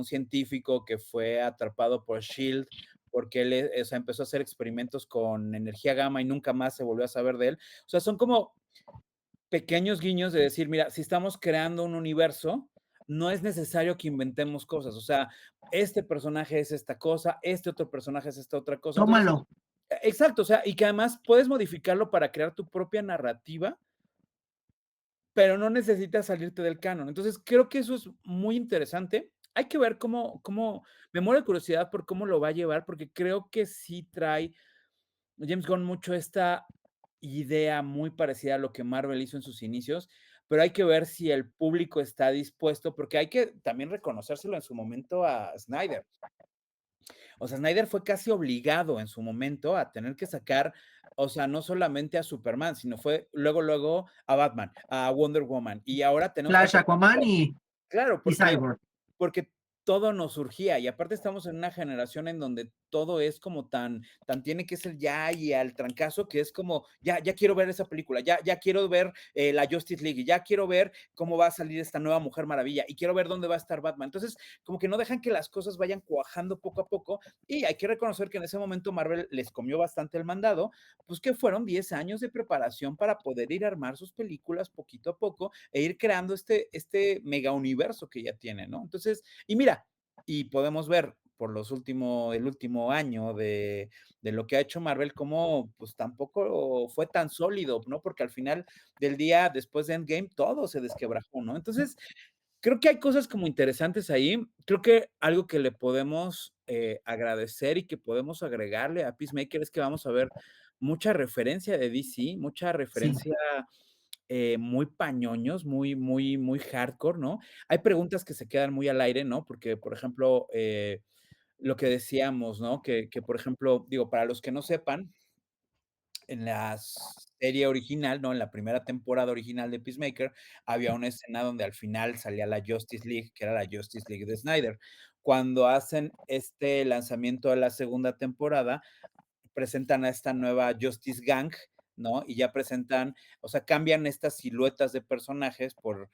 C: científico que fue atrapado por SHIELD, porque él, o sea, empezó a hacer experimentos con energía gamma y nunca más se volvió a saber de él, o sea, son como pequeños guiños de decir, mira, si estamos creando un universo, no es necesario que inventemos cosas. O sea, este personaje es esta cosa, este otro personaje es esta otra cosa. Entonces,
B: tómalo.
C: exacto, o sea, y que además puedes modificarlo para crear tu propia narrativa, pero no necesitas salirte del canon. Entonces, creo que eso es muy interesante. Hay que ver cómo, me muero de curiosidad por cómo lo va a llevar, porque creo que sí trae James Gunn mucho esta idea muy parecida a lo que Marvel hizo en sus inicios, pero hay que ver si el público está dispuesto, porque hay que también reconocérselo en su momento a Snyder. O sea, Snyder fue casi obligado en su momento a tener que sacar, o sea, no solamente a Superman, sino fue luego a Batman, a Wonder Woman, y ahora tenemos que
B: Flash,
C: sacar,
B: Aquaman
C: claro,
B: y Cyborg.
C: porque todo nos surgía y aparte estamos en una generación en donde todo es como tan tiene que ser ya y al trancazo que es como, ya quiero ver esa película, ya quiero ver la Justice League, ya quiero ver cómo va a salir esta nueva Mujer Maravilla y quiero ver dónde va a estar Batman. Entonces, como que no dejan que las cosas vayan cuajando poco a poco y hay que reconocer que en ese momento Marvel les comió bastante el mandado, pues que fueron 10 años de preparación para poder ir a armar sus películas poquito a poco e ir creando este mega universo que ya tienen, ¿no? Entonces, y mira, y podemos ver por el último año de lo que ha hecho Marvel, como pues tampoco fue tan sólido, ¿no? Porque al final del día, después de Endgame, todo se desquebrajó, ¿no? Entonces, creo que hay cosas como interesantes ahí. Creo que algo que le podemos agradecer y que podemos agregarle a Peacemaker es que vamos a ver mucha referencia de DC, mucha
B: Sí,
C: referencia muy pañoños, muy, muy, muy hardcore, ¿no? Hay preguntas que se quedan muy al aire, ¿no? Porque, por ejemplo, lo que decíamos, ¿no? Que, por ejemplo, digo, para los que no sepan, en la serie original, ¿no? En la primera temporada original de Peacemaker, había una escena donde al final salía la Justice League, que era la Justice League de Snyder. Cuando hacen este lanzamiento de la segunda temporada, presentan a esta nueva Justice Gang, ¿no? Y ya presentan, o sea, cambian estas siluetas de personajes por,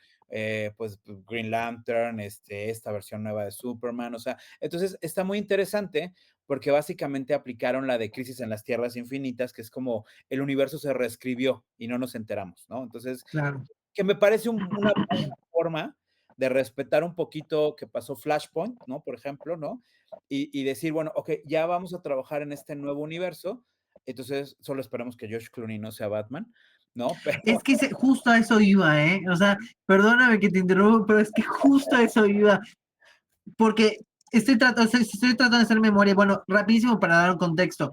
C: pues, Green Lantern, esta versión nueva de Superman, o sea, entonces está muy interesante porque básicamente aplicaron la de Crisis en las Tierras Infinitas, que es como el universo se reescribió y no nos enteramos, ¿no? Entonces,
B: Claro.
C: que me parece una buena forma de respetar un poquito que pasó Flashpoint, ¿no? Por ejemplo, ¿no? Y decir, bueno, ok, ya vamos a trabajar en este nuevo universo, entonces solo esperamos que George Clooney no sea Batman, ¿no?
B: Es que justo a eso iba, ¿eh? O sea, perdóname que te interrumpa, pero es que justo a eso iba. Porque estoy tratando de hacer memoria. Bueno, rapidísimo para dar un contexto.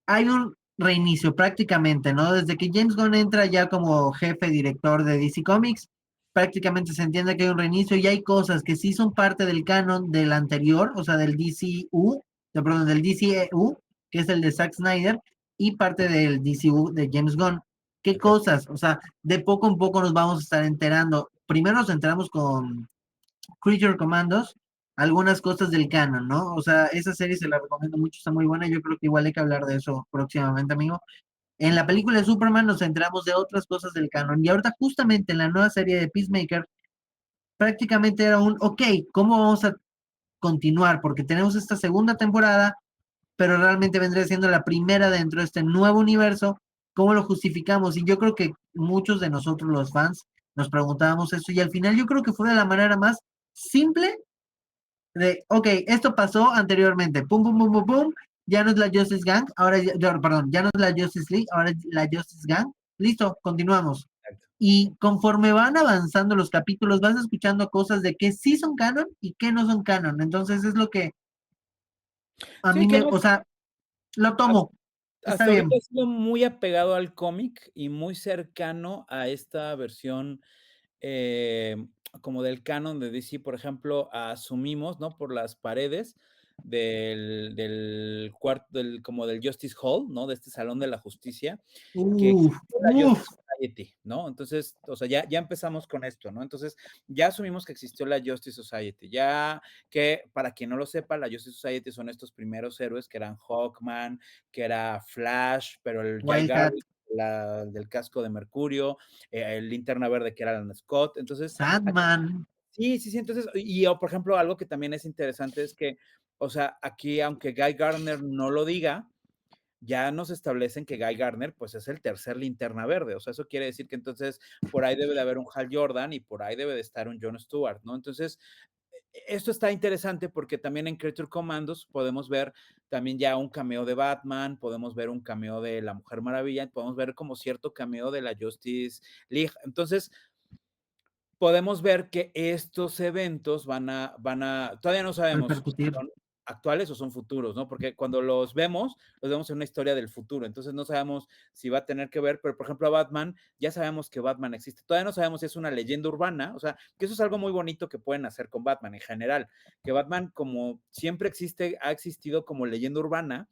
B: Hay un reinicio prácticamente, ¿no? Desde que James Gunn entra ya como jefe director de DC Comics, prácticamente se entiende que hay un reinicio y hay cosas que sí son parte del canon del anterior, o sea, del DCU, perdón, del DCEU, que es el de Zack Snyder, y parte del DCU de James Gunn. ¿Qué
C: Perfecto.
B: cosas? O sea, de poco en poco nos vamos a estar enterando. Primero nos enteramos con Creature Commandos, algunas cosas del canon, ¿no? O sea, esa serie se la recomiendo mucho, está muy buena. Yo creo que igual hay que hablar de eso próximamente, amigo. En la película de Superman nos centramos de otras cosas del canon. Y ahorita, justamente en la nueva serie de Peacemaker, prácticamente era ok, ¿cómo vamos a continuar? Porque tenemos esta segunda temporada, pero realmente vendría siendo la primera dentro de este nuevo universo. ¿Cómo lo justificamos? Y yo creo que muchos de nosotros, los fans, nos preguntábamos eso. Y al final, yo creo que fue de la manera más simple de, ok, esto pasó anteriormente, pum, pum, pum, pum, pum, ya no es la Justice Gang, ahora, perdón, ya no es la Justice League, ahora es la Justice Gang, listo, continuamos. Y conforme van avanzando los capítulos, vas escuchando cosas de que sí son canon y que no son canon, entonces es lo que a
C: Sí,
B: mí
C: que
B: me, o sea, lo tomo, está
C: hasta ahorita
B: bien.
C: ha sido muy apegado al cómic y muy cercano a esta versión eh, como del canon de DC, por ejemplo, asumimos, ¿no? Por las paredes del cuarto, como del Justice Hall, ¿no? De este Salón de la Justicia, que
B: Uf,
C: existió la
B: uf,
C: Justice Society, ¿no? Entonces, o sea, ya empezamos con esto, ¿no? Entonces, ya asumimos que existió la Justice Society, ya que, para quien no lo sepa, la Justice Society son estos primeros héroes que eran Hawkman, que era Flash, pero el Guy
B: Wildcat,
C: Garvey, del casco de Mercurio, el Linterna Verde que era Alan Scott. Entonces,
B: Sandman,
C: sí, entonces, o por ejemplo, algo que también es interesante es que, o sea, aquí, aunque Guy Gardner no lo diga, ya nos establecen que Guy Gardner, pues, es el tercer Linterna Verde. O sea, eso quiere decir que entonces por ahí debe de haber un Hal Jordan y por ahí debe de estar un John Stewart, ¿no? Entonces, esto está interesante porque también en Creature Commandos podemos ver también ya un cameo de Batman, podemos ver un cameo de la Mujer Maravilla, podemos ver como cierto cameo de la Justice League. Entonces, podemos ver que estos eventos todavía no sabemos si
B: repercutir,
C: son actuales o son futuros, ¿no? Porque cuando los vemos en una historia del futuro, entonces no sabemos si va a tener que ver, pero por ejemplo a Batman, ya sabemos que Batman existe, todavía no sabemos si es una leyenda urbana, o sea, que eso es algo muy bonito que pueden hacer con Batman en general, que Batman como siempre ha existido como leyenda urbana,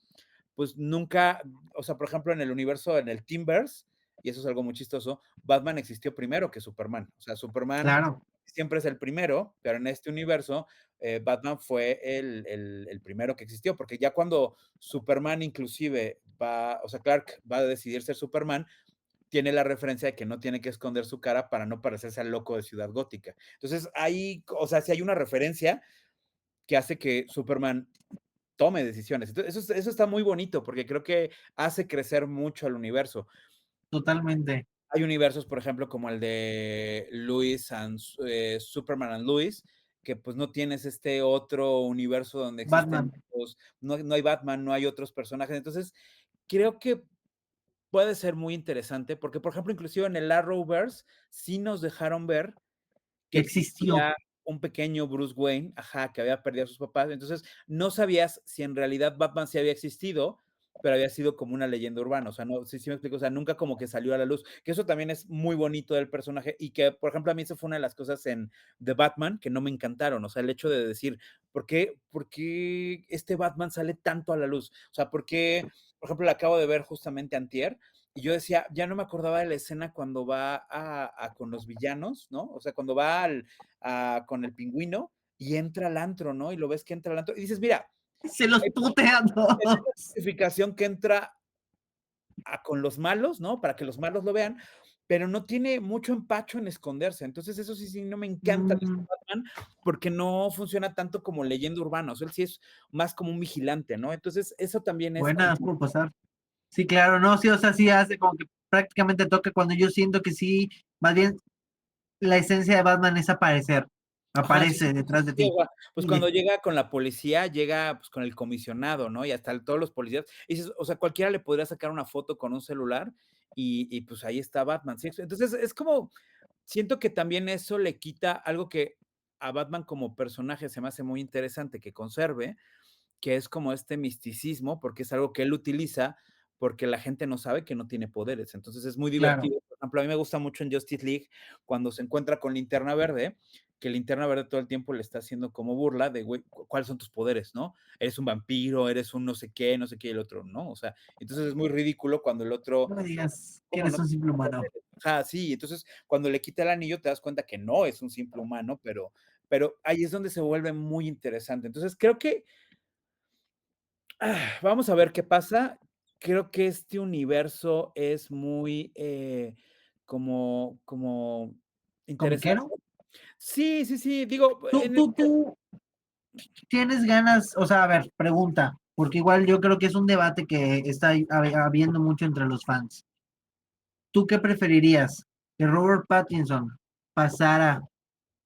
C: pues nunca, o sea, por ejemplo, en el universo, en el Teamverse, y eso es algo muy chistoso, Batman existió primero que Superman. O sea, Superman
B: claro,
C: siempre es el primero, pero en este universo, Batman fue el primero que existió, porque ya cuando Superman inclusive o sea, Clark va a decidir ser Superman, tiene la referencia de que no tiene que esconder su cara para no parecerse al loco de Ciudad Gótica. Entonces, ahí, o sea, si hay una referencia que hace que Superman tome decisiones. Entonces, eso está muy bonito porque creo que hace crecer mucho al universo.
B: totalmente.
C: Hay universos, por ejemplo, como el de Superman and Lois, que pues no tienes este otro universo donde existen,
B: Batman,
C: no hay Batman, no hay otros personajes. Entonces, creo que puede ser muy interesante porque, por ejemplo, inclusive en el Arrowverse sí nos dejaron ver que
B: existió,
C: existía un pequeño Bruce Wayne, ajá, que había perdido a sus papás. Entonces, no sabías si en realidad Batman sí había existido, pero había sido como una leyenda urbana. O sea, no, sí me explico. O sea, nunca como que salió a la luz. Que eso también es muy bonito del personaje y que, por ejemplo, a mí eso fue una de las cosas en The Batman que no me encantaron. O sea, el hecho de decir, por qué este Batman sale tanto a la luz? O sea, ¿por qué, por ejemplo, la acabo de ver justamente antier? Y yo decía, ya no me acordaba de la escena cuando va con los villanos, ¿no? O sea, cuando va con el pingüino y entra al antro, ¿no? Y lo ves que entra al antro y dices, mira,
B: Se los
C: Hay
B: putea a
C: es una
B: todos.
C: justificación que entra con los malos, ¿no? Para que los malos lo vean, pero no tiene mucho empacho en esconderse. Entonces, eso sí, no me encanta de este
B: Mm,
C: Batman, porque no funciona tanto como leyenda urbana. O sea, él sí es más como un vigilante, ¿no? Entonces, eso también es
B: buena,
C: como
B: puedo pasar. Sí, claro, no, sí, o sea, sí hace como que prácticamente toca cuando yo siento que sí, más bien la esencia de Batman es aparecer,
C: ajá, sí, sí,
B: aparece
C: sí,
B: detrás de
C: sí, o
B: ti.
C: sea, pues
B: Y
C: cuando llega con la policía, llega, pues, con el comisionado, ¿no? Y hasta todos los policías, y dices, o sea, cualquiera le podría sacar una foto con un celular y, pues, ahí está Batman, ¿sí? Entonces, es como siento que también eso le quita algo que a Batman como personaje se me hace muy interesante que conserve, que es como este misticismo, porque es algo que él utiliza, porque la gente no sabe que no tiene poderes. Entonces es muy
B: claro,
C: divertido. Por ejemplo, a mí me gusta mucho en Justice League cuando se encuentra con Linterna Verde, que Linterna Verde todo el tiempo le está haciendo como burla de, güey, ¿cuáles son tus poderes, no? Eres un vampiro, eres un no sé qué, y el otro, ¿no? O sea, entonces es muy ridículo cuando el otro,
B: no me digas que
C: ¿cómo
B: eres
C: no?
B: un simple humano.
C: Ajá, sí, entonces cuando le quita el anillo te das cuenta que no es un simple humano, pero ahí es donde se vuelve muy interesante. Entonces creo que vamos a ver qué pasa. Creo que este universo es muy como interesante.
B: ¿Comiquero?
C: Sí, sí, sí, digo,
B: ¿Tú, tú, tú tienes ganas? O sea, a ver, pregunta, porque igual yo creo que es un debate que está habiendo mucho entre los fans. ¿Tú qué preferirías? ¿Que Robert Pattinson pasara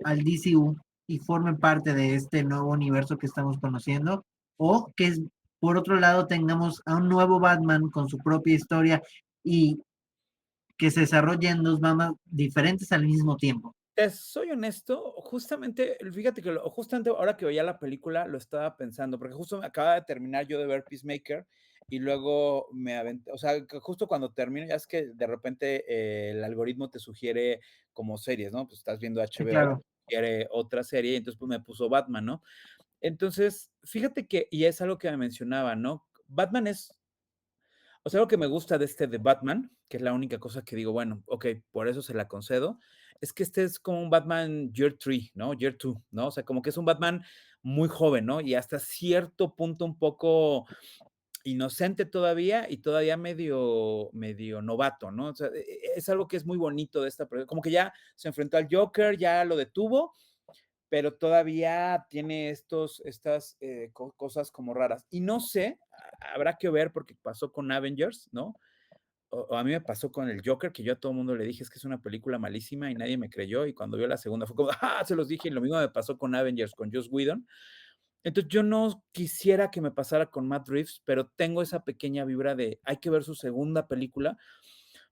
B: al DCU y forme parte de este nuevo universo que estamos conociendo? ¿O que por otro lado tengamos a un nuevo Batman con su propia historia y que se desarrollen dos Batman diferentes al mismo tiempo?
C: te soy honesto, justamente, fíjate que justamente ahora que veía la película lo estaba pensando, porque justo me acaba de terminar yo de ver Peacemaker y luego me aventé, o sea, que justo cuando termino, ya es que de repente el algoritmo te sugiere como series, ¿no? Pues estás viendo
B: Sí,
C: HBO,
B: claro,
C: sugiere otra serie, y entonces pues me puso Batman, ¿no? Entonces, fíjate que, y es algo que me mencionaba, ¿no? Batman es, o sea, algo que me gusta de este de Batman, que es la única cosa que digo, bueno, ok, por eso se la concedo, es que este es como un Batman Year 3, ¿no? Year 2, ¿no? O sea, como que es un Batman muy joven, ¿no? Y hasta cierto punto un poco inocente todavía y todavía medio novato, ¿no? O sea, es algo que es muy bonito de esta, como que ya se enfrentó al Joker, ya lo detuvo, pero todavía tiene estas cosas como raras. Y no sé, habrá que ver porque pasó con Avengers, ¿no? O a mí me pasó con el Joker, que yo a todo el mundo le dije es que es una película malísima y nadie me creyó. Y cuando vio la segunda fue como, ¡ah! Se los dije. Y lo mismo me pasó con Avengers, con Joss Whedon. Entonces yo no quisiera que me pasara con Matt Reeves, pero tengo esa pequeña vibra de hay que ver su segunda película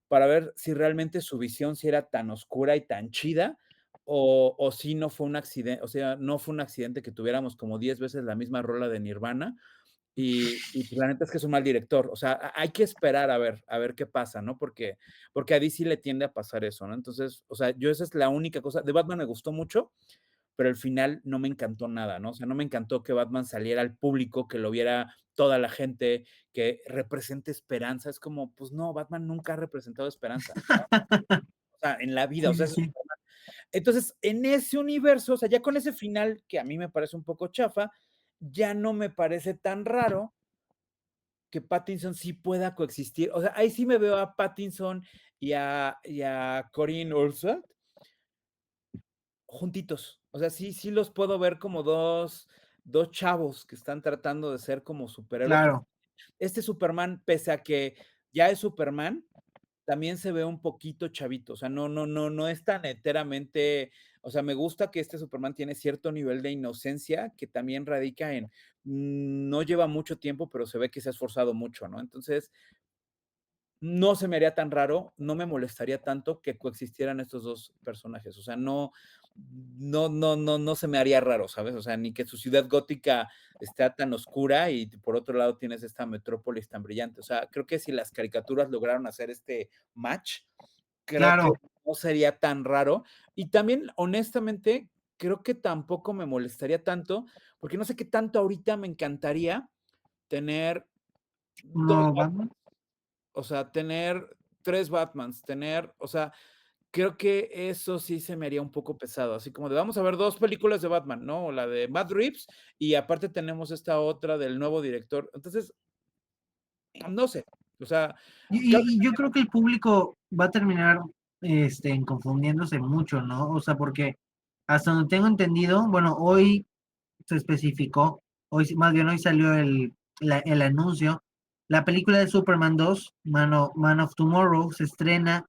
C: para ver si realmente su visión si era tan oscura y tan chida o si no fue un accidente, o sea, no fue un accidente que tuviéramos como 10 veces la misma rola de Nirvana y pues, la neta es que es un mal director, o sea, hay que esperar a ver qué pasa, ¿no? Porque a DC le tiende a pasar eso, ¿no? Entonces, o sea, yo esa es la única cosa, de Batman me gustó mucho, pero al final no me encantó nada, ¿no? O sea, no me encantó que Batman saliera al público, que lo viera toda la gente, que represente esperanza. Es como, pues no, Batman nunca ha representado esperanza. O sea, en la vida, o
B: Sí,
C: sea,
B: sí, sí.
C: entonces, en ese universo, o sea, ya con ese final que a mí me parece un poco chafa, ya no me parece tan raro que Pattinson sí pueda coexistir. O sea, ahí sí me veo a Pattinson y a Corinne Ulsa juntitos. O sea, sí los puedo ver como dos chavos que están tratando de ser como superhéroes, porque
B: Claro,
C: este Superman, pese a que ya es Superman, también se ve un poquito chavito, o sea, no es tan enteramente, o sea, me gusta que este Superman tiene cierto nivel de inocencia que también radica en, no lleva mucho tiempo, pero se ve que se ha esforzado mucho, ¿no? Entonces, no se me haría tan raro, no me molestaría tanto que coexistieran estos dos personajes. O sea, no se me haría raro, ¿sabes? O sea, ni que su ciudad gótica esté tan oscura y por otro lado tienes esta metrópolis tan brillante. O sea, creo que si las caricaturas lograron hacer este match, creo que
B: claro.
C: no sería tan raro. Y también, honestamente, creo que tampoco me molestaría tanto, porque no sé qué tanto ahorita me encantaría tener dos,
B: No, Batman.
C: o sea, tener 3 Batmans, tener, o sea, creo que eso sí se me haría un poco pesado, así como de vamos a ver 2 películas de Batman, ¿no? La de Matt Reeves y aparte tenemos esta otra del nuevo director. Entonces, no sé, o sea, creo
B: Y yo creo que el público va a terminar en confundiéndose mucho, ¿no? O sea, porque hasta donde tengo entendido, bueno, hoy se especificó, más bien hoy salió el anuncio, la película de Superman 2, Man of Tomorrow, se estrena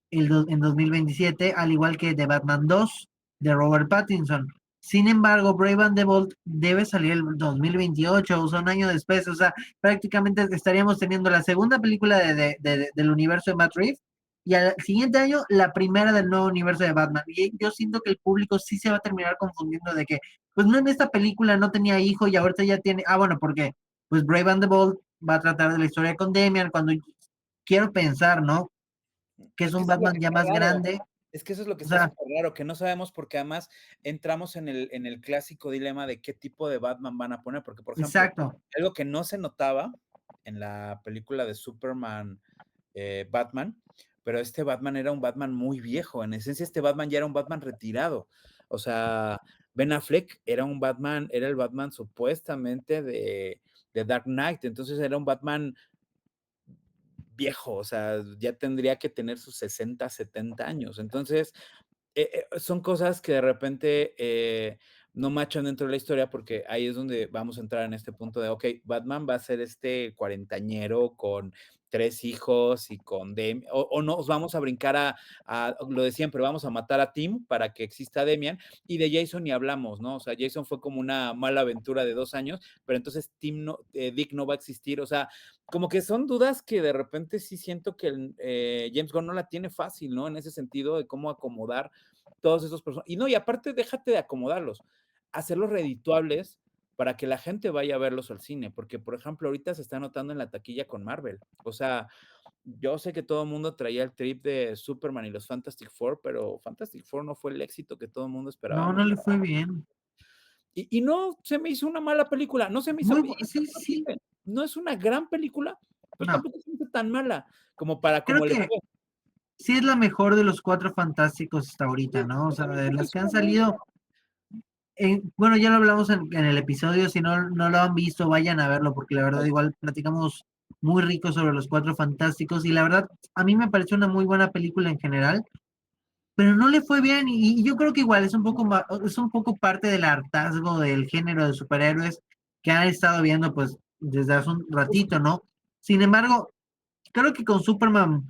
B: en 2027, al igual que The Batman 2 de Robert Pattinson. Sin embargo, Brave and the Bold debe salir el 2028, o sea, un año después. O sea, prácticamente estaríamos teniendo la segunda película del universo de Matt Reeves y al siguiente año la primera del nuevo universo de Batman. Y yo siento que el público sí se va a terminar confundiendo de que, pues no, en esta película no tenía hijo y ahorita ya tiene, bueno, porque pues Brave and the Bold va a tratar de la historia con Damian, cuando quiero pensar, ¿no? Que es
C: es que
B: un
C: eso es lo
B: Batman
C: que
B: ya
C: está
B: más
C: raro.
B: grande.
C: Es que eso es lo que
B: O
C: está
B: sea,
C: superraro, que no sabemos porque además entramos en el clásico dilema de qué tipo de Batman van a poner, porque, por ejemplo,
B: exacto.
C: algo que no se notaba en la película de Superman, Batman, pero este Batman era un Batman muy viejo. En esencia, este Batman ya era un Batman retirado. O sea, Ben Affleck era un Batman, era el Batman supuestamente de Dark Knight, entonces era un Batman viejo, o sea, ya tendría que tener sus 60, 70 años. Entonces, son cosas que de repente no machan dentro de la historia porque ahí es donde vamos a entrar en este punto de, ok, Batman va a ser este cuarentañero con 3 hijos y con Damian, o nos vamos a brincar a lo de siempre, vamos a matar a Tim para que exista Damian, y de Jason ni hablamos, ¿no? O sea, Jason fue como una mala aventura de 2 años, pero entonces Tim no, Dick no va a existir, o sea, como que son dudas que de repente sí siento que James Gunn no la tiene fácil, ¿no? En ese sentido de cómo acomodar todos esos personajes. Y no, y aparte déjate de acomodarlos, hacerlos redituables para que la gente vaya a verlos al cine, porque por ejemplo ahorita se está notando en la taquilla con Marvel. O sea, yo sé que todo el mundo traía el trip de Superman y los Fantastic Four, pero Fantastic Four no fue el éxito que todo el mundo
B: No,
C: esperábamos.
B: no le fue bien.
C: Y no se me hizo una mala película, no se me hizo,
B: Sí, sí,
C: no es una gran película, pero
B: no.
C: tampoco se me hizo tan mala como para
B: Creo
C: como le
B: que
C: fue.
B: sí es la mejor de los Cuatro Fantásticos hasta ahorita,
C: Sí,
B: ¿no? O
C: o
B: sea,
C: sea,
B: de
C: creo que
B: las
C: es
B: que han
C: una buena.
B: salido, bueno, ya lo hablamos en el episodio, si no lo han visto, vayan a verlo, porque la verdad igual platicamos muy rico sobre los Cuatro Fantásticos y la verdad a mí me pareció una muy buena película en general, pero no le fue bien y yo creo que igual es un poco parte del hartazgo del género de superhéroes que han estado viendo pues desde hace un ratito, ¿no? Sin embargo, creo que con Superman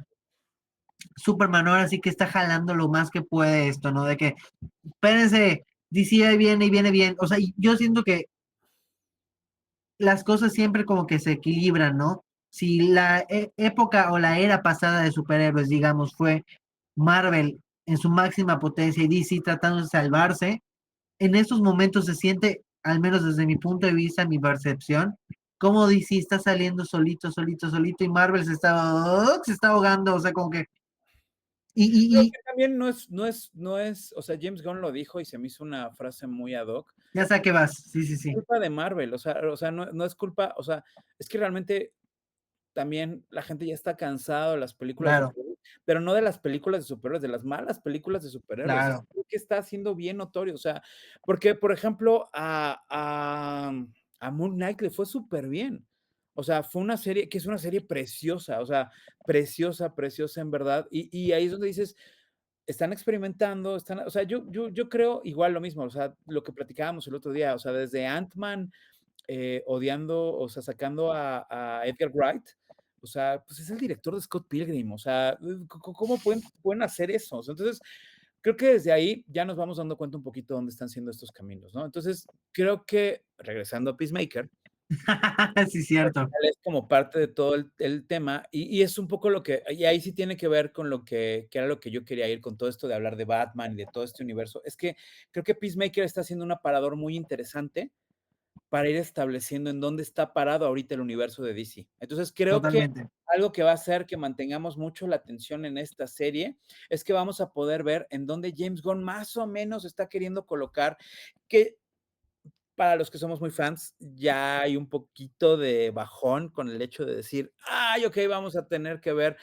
B: ahora sí que está jalando lo más que puede esto, ¿no? De que, espérense, DC ahí viene y viene bien. O sea, y yo siento que las cosas siempre como que se equilibran, ¿no? Si la época o la era pasada de superhéroes, digamos, fue Marvel en su máxima potencia y DC tratando de salvarse, en estos momentos se siente, al menos desde mi punto de vista, mi percepción, como DC está saliendo solito, solito, solito y Marvel se está ahogando, o sea, como que... Y,
C: Creo
B: y, y
C: que también no es, o sea, James Gunn lo dijo y se me hizo una frase muy ad hoc.
B: ya sé a qué vas, sí, sí, sí,
C: Culpa de Marvel, o sea, no es culpa, o sea, es que realmente también la gente ya está cansado de las películas de
B: claro,
C: superhéroes, pero no de las películas de superhéroes, de las malas películas de superhéroes. Eso
B: claro,
C: creo que está haciendo bien notorio, o sea, porque, por ejemplo, a Moon Knight le fue súper bien. O sea, fue una serie que es una serie preciosa, o sea, preciosa, preciosa en verdad. Y ahí es donde dices, están experimentando, o sea, yo creo igual lo mismo, o sea, lo que platicábamos el otro día, o sea, desde Ant-Man odiando, o sea, sacando a Edgar Wright, o sea, pues es el director de Scott Pilgrim, o sea, ¿cómo pueden hacer eso? O sea, entonces, creo que desde ahí ya nos vamos dando cuenta un poquito dónde están siendo estos caminos, ¿no? Entonces, creo que, regresando a Peacemaker,
B: sí, cierto,
C: es como parte de todo el tema y es un poco lo que, y ahí sí tiene que ver con lo que era lo que yo quería ir con todo esto de hablar de Batman y de todo este universo, es que creo que Peacemaker está haciendo un aparador muy interesante para ir estableciendo en dónde está parado ahorita el universo de DC. Entonces, creo que
B: totalmente.
C: algo que va a hacer que mantengamos mucho la atención en esta serie es que vamos a poder ver en dónde James Gunn más o menos está queriendo colocar, que para los que somos muy fans, ya hay un poquito de bajón con el hecho de decir, ay, ok, vamos a tener que ver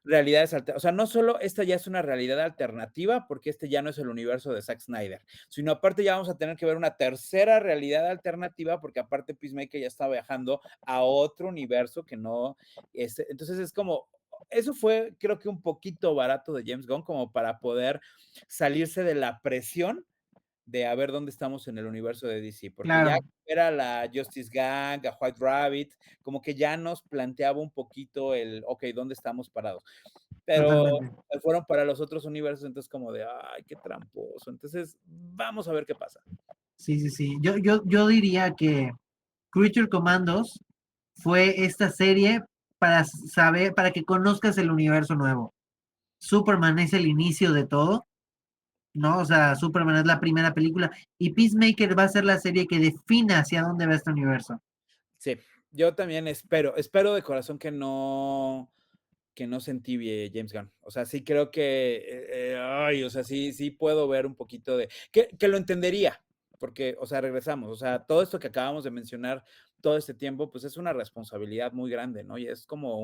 C: realidades alternativas. O sea, no solo esta ya es una realidad alternativa, porque este ya no es el universo de Zack Snyder, sino aparte ya vamos a tener que ver una tercera realidad alternativa, porque aparte Peacemaker ya está viajando a otro universo que no es. Entonces es como, eso fue creo que un poquito barato de James Gunn como para poder salirse de la presión de a ver dónde estamos en el universo de DC, porque ya
B: Claro,
C: era la Justice Gang, a White Rabbit, como que ya nos planteaba un poquito el, ok, ¿dónde estamos parados? Pero
B: totalmente.
C: fueron para los otros universos, entonces como de, ay, qué tramposo. Entonces, vamos a ver qué pasa.
B: Sí, sí, sí. Yo diría que Creature Commandos fue esta serie para saber, para que conozcas el universo nuevo. Superman es el inicio de todo, ¿no? O sea, Superman es la primera película y Peacemaker va a ser la serie que defina hacia dónde va este universo.
C: Sí, yo también espero de corazón que no se entibie James Gunn. O sea, sí creo que, ay, o sea, sí puedo ver un poquito de, que lo entendería, porque, o sea, regresamos, o sea, todo esto que acabamos de mencionar todo este tiempo, pues es una responsabilidad muy grande, ¿no? Y es como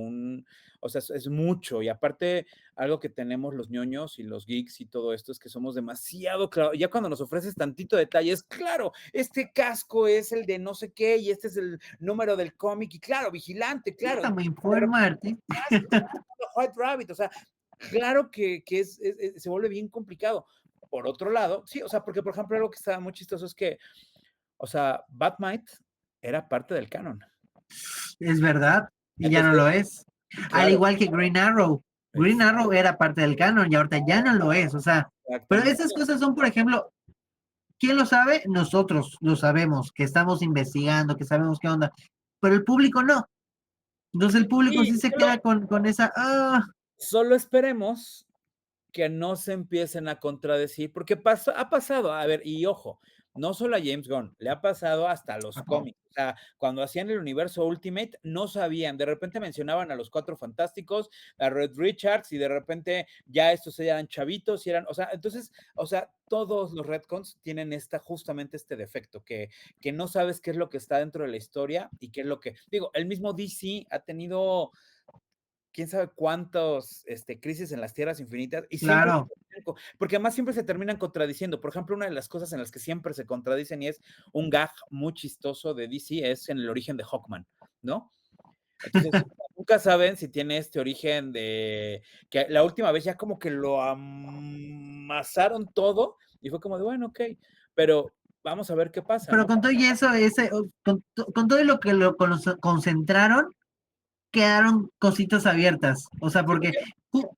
C: o sea, es mucho. Y aparte, algo que tenemos los ñoños y los geeks y todo esto es que somos demasiado claro. Ya cuando nos ofreces tantito detalle, es claro, este casco es el de no sé qué y este es el número del cómic y claro, vigilante, claro.
B: Déjame informarte.
C: White Rabbit, o sea, claro que se vuelve bien complicado. Por otro lado, sí, o sea, porque por ejemplo, algo que estaba muy chistoso es que, o sea, Batmite era parte del canon.
B: Es verdad, y ya no
C: Entonces,
B: lo es. Al
C: claro,
B: igual que Green Arrow. Green Arrow era parte del canon y ahorita ya no lo es. O sea, pero
C: exactamente.
B: esas cosas son, por ejemplo, ¿quién lo sabe? Nosotros lo sabemos, que estamos investigando, que sabemos qué onda, pero el público no. Entonces el público
C: Y
B: sí se queda con esa,
C: solo esperemos que no se empiecen a contradecir, porque ha pasado, a ver, y ojo, no solo a James Gunn, le ha pasado hasta a los cómics. O sea, cuando hacían el universo Ultimate, no sabían, de repente mencionaban a los Cuatro Fantásticos, a Red Richards, y de repente ya estos eran chavitos, y eran, o sea, entonces, o sea, todos los retcons tienen justamente este defecto, que no sabes qué es lo que está dentro de la historia y qué es lo que, digo, el mismo DC ha tenido quién sabe cuántos crisis en las tierras infinitas y siempre,
B: claro,
C: porque además siempre se terminan contradiciendo. Por ejemplo, una de las cosas en las que siempre se contradicen y es un gag muy chistoso de DC es en el origen de Hawkman, ¿no? Entonces, nunca saben si tiene este origen de que la última vez ya como que lo amasaron todo y fue como de, bueno, ok, pero vamos a ver qué pasa,
B: pero
C: ¿no?
B: con todo y eso, con todo lo que lo concentraron, quedaron cositas abiertas. O sea,
C: Sí,
B: porque
C: porque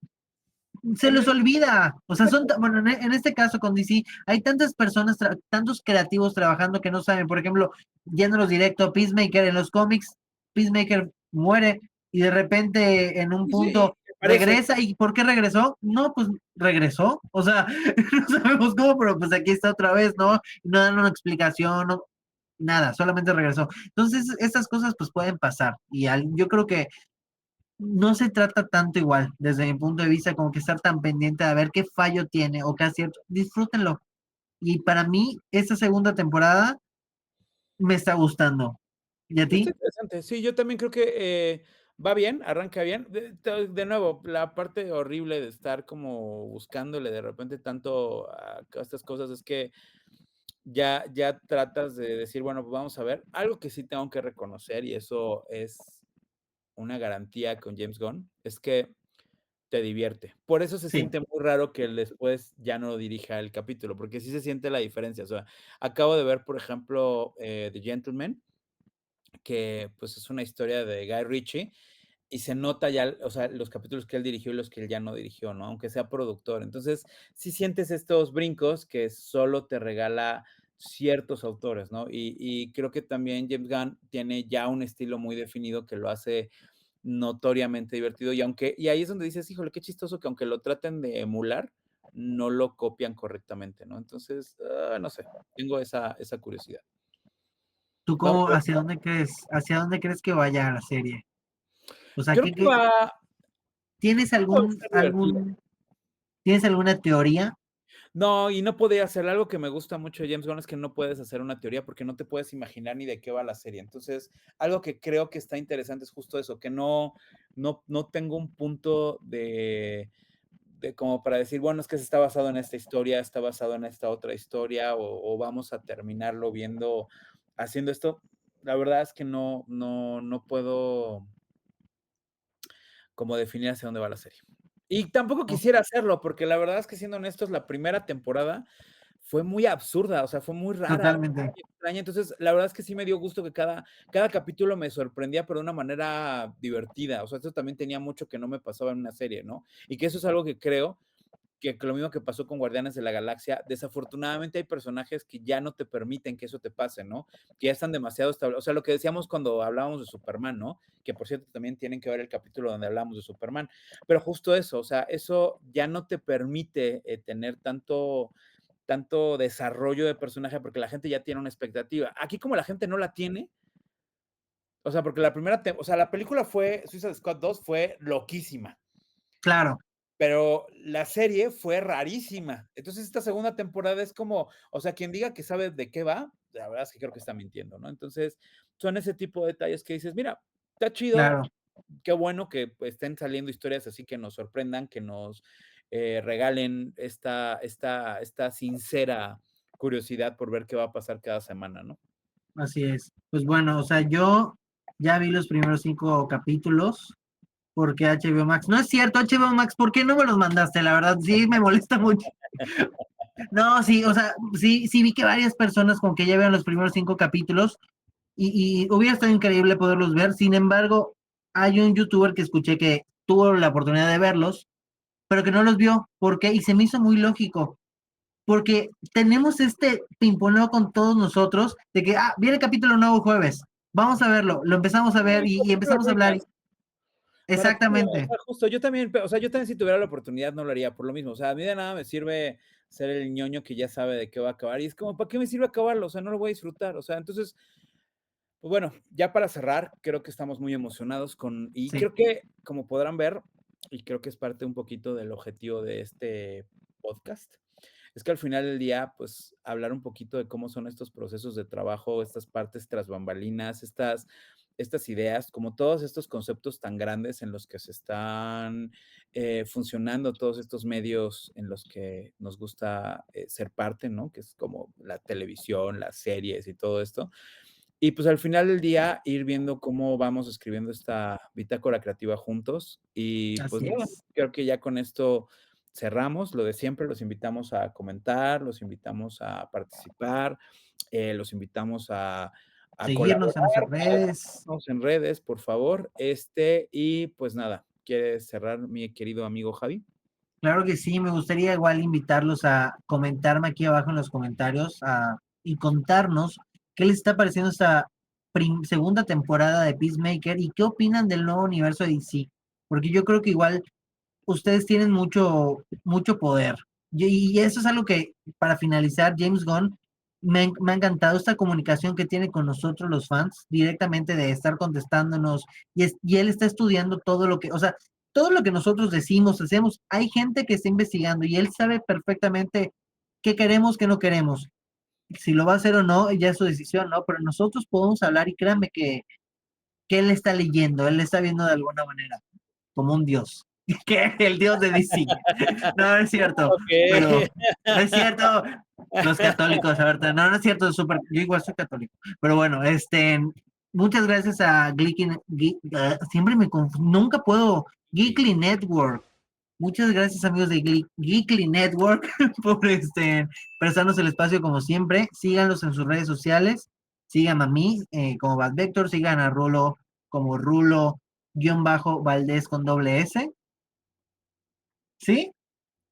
B: se
C: en
B: les
C: el,
B: olvida. O sea, bueno, en este caso con DC, hay tantas personas, tantos creativos trabajando que no saben. Por ejemplo, yéndolos directo, Peacemaker en los cómics, Peacemaker muere y de repente en un
C: sí, sí,
B: punto
C: parece.
B: regresa. ¿Y por qué regresó? No, pues regresó. O sea, no sabemos cómo, pero pues aquí está otra vez, ¿no? No dan una explicación, no, nada, solamente regresó. Entonces, estas cosas pues pueden pasar. Y yo creo que no se trata tanto igual, desde mi punto de vista, como que estar tan pendiente de ver qué fallo tiene o qué acierto. Disfrútenlo. Y para mí, esta segunda temporada me está gustando. ¿Y a
C: Está
B: ti?
C: interesante. Sí, yo también creo que va bien, arranca bien. De nuevo, la parte horrible de estar como buscándole de repente tanto a estas cosas es que ya tratas de decir, bueno, pues vamos a ver. Algo que sí tengo que reconocer, y eso es una garantía con James Gunn, es que te divierte. Por eso se
B: Sí,
C: siente muy raro que él después ya no dirija el capítulo, porque sí se siente la diferencia. O sea, acabo de ver, por ejemplo, The Gentleman, que pues es una historia de Guy Ritchie y se nota ya, o sea, los capítulos que él dirigió y los que él ya no dirigió, ¿no? Aunque sea productor. Entonces, sí sientes estos brincos que solo te regala ciertos autores, ¿no? Y creo que también James Gunn tiene ya un estilo muy definido que lo hace notoriamente divertido y ahí es donde dices, híjole, qué chistoso que aunque lo traten de emular, no lo copian correctamente, ¿no? Entonces, no sé, tengo esa curiosidad.
B: ¿tú
C: Vamos
B: cómo,
C: a ver.
B: hacia dónde crees que vaya la serie? O sea,
C: Creo que va,
B: ¿tienes
C: puede ser divertido.
B: tienes alguna teoría?
C: No, y no podía hacer algo que me gusta mucho de James Gunn es que no puedes hacer una teoría porque no te puedes imaginar ni de qué va la serie. Entonces, algo que creo que está interesante es justo eso, que no tengo un punto de como para decir, bueno, es que se está basado en esta historia, está basado en esta otra historia, o vamos a terminarlo viendo, haciendo esto. La verdad es que no puedo como definir hacia dónde va la serie. Y tampoco
B: ¿No?
C: quisiera hacerlo, porque la verdad es que siendo honestos, la primera temporada fue muy absurda, o sea, fue muy rara,
B: Totalmente.
C: muy extraña. Entonces, la verdad es que sí me dio gusto que cada capítulo me sorprendía, pero de una manera divertida. O sea, esto también tenía mucho que no me pasaba en una serie, ¿no? Y que eso es algo que creo que lo mismo que pasó con Guardianes de la Galaxia, desafortunadamente hay personajes que ya no te permiten que eso te pase, ¿no? Que ya están demasiado establecidos. O sea, lo que decíamos cuando hablábamos de Superman, ¿no? Que por cierto también tienen que ver el capítulo donde hablamos de Superman. Pero justo eso, o sea, eso ya no te permite tener tanto desarrollo de personaje porque la gente ya tiene una expectativa. Aquí como la gente no la tiene, o sea, porque o sea, la película Suicide Squad 2 fue loquísima.
B: Claro,
C: Pero la serie fue rarísima. Entonces, esta segunda temporada es como, o sea, quien diga que sabe de qué va, la verdad es que creo que está mintiendo, ¿no? Entonces, son ese tipo de detalles que dices, mira, está chido,
B: claro.
C: qué bueno que pues, estén saliendo historias así que nos sorprendan, que nos regalen esta sincera curiosidad por ver qué va a pasar cada semana, ¿no?
B: Así es. Pues bueno, o sea, yo ya vi los primeros 5 capítulos porque HBO Max. No es cierto, HBO Max, ¿por qué no me los mandaste? La verdad, sí me molesta mucho. No, sí, o sea, sí vi que varias personas con que ya vieron los primeros 5 capítulos y hubiera estado increíble poderlos ver. Sin embargo, hay un youtuber que escuché que tuvo la oportunidad de verlos, pero que no los vio. ¿Por qué? Y se me hizo muy lógico. Porque tenemos este pimponeo con todos nosotros de que, viene el capítulo nuevo jueves, vamos a verlo, lo empezamos a ver
C: Sí,
B: y
C: como Pedro
B: empezamos a hablar.
C: Ruelas. Para ti, o
B: Exactamente,
C: sea, justo, o sea, yo también si tuviera la oportunidad no lo haría por lo mismo. O sea, a mí de nada me sirve ser el ñoño que ya sabe de qué va a acabar. Y es como, ¿para qué me sirve acabarlo? O sea, no lo voy a disfrutar. O sea, entonces, pues bueno, ya para cerrar, creo que estamos muy emocionados y
B: sí,
C: creo que, como podrán ver, y creo que es parte un poquito del objetivo de este podcast, es que al final del día, pues, hablar un poquito de cómo son estos procesos de trabajo, estas partes tras bambalinas, estas ideas, como todos estos conceptos tan grandes en los que se están funcionando todos estos medios en los que nos gusta ser parte, ¿no? Que es como la televisión, las series y todo esto. Y pues al final del día ir viendo cómo vamos escribiendo esta bitácora creativa juntos. Y pues
B: así
C: nada,
B: es.
C: creo que ya con esto cerramos lo de siempre. Los invitamos a comentar, los invitamos a participar, los invitamos a
B: Seguirnos en nuestras
C: colaborar, a
B: redes.
C: seguirnos en redes, por favor. Y pues nada, ¿quieres cerrar, mi querido amigo Javi?
B: Claro que sí, me gustaría igual invitarlos a comentarme aquí abajo en los comentarios y contarnos qué les está pareciendo esta segunda temporada de Peacemaker y qué opinan del nuevo universo de DC. Porque yo creo que igual ustedes tienen mucho poder. Y eso es algo que, para finalizar, James Gunn, me ha encantado esta comunicación que tiene con nosotros los fans, directamente de estar contestándonos, y él está estudiando todo lo que, o sea, todo lo que nosotros decimos, hacemos, hay gente que está investigando y él sabe perfectamente qué queremos, qué no queremos. Si lo va a hacer o no, ya es su decisión, ¿no? Pero nosotros podemos hablar y créanme que él está leyendo, él está viendo de alguna manera como un dios, que el dios de DC. No, no es cierto,
C: Ok.
B: pero no es cierto. Los católicos, ahorita, no, no es cierto, yo igual soy católico, pero bueno, muchas gracias a siempre nunca puedo, Geekly Network. Muchas gracias amigos de Geekly Network por prestarnos el espacio como siempre. Síganlos en sus redes sociales, sigan a mí como Bad Vector, sigan a Rulo como Rulo-Valdés con doble S. ¿Sí?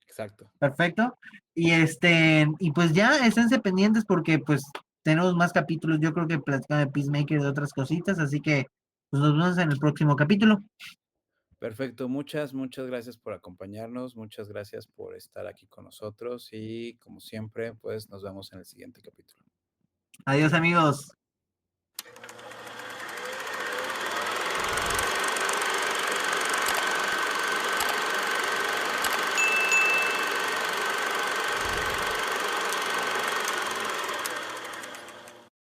C: Exacto.
B: Perfecto. Y pues ya, esténse pendientes porque pues tenemos más capítulos, yo creo que platicando de Peacemaker y de otras cositas, así que pues nos vemos en el próximo capítulo.
C: Perfecto, muchas gracias por acompañarnos, muchas gracias por estar aquí con nosotros y como siempre, pues nos vemos en el siguiente capítulo.
B: Adiós amigos.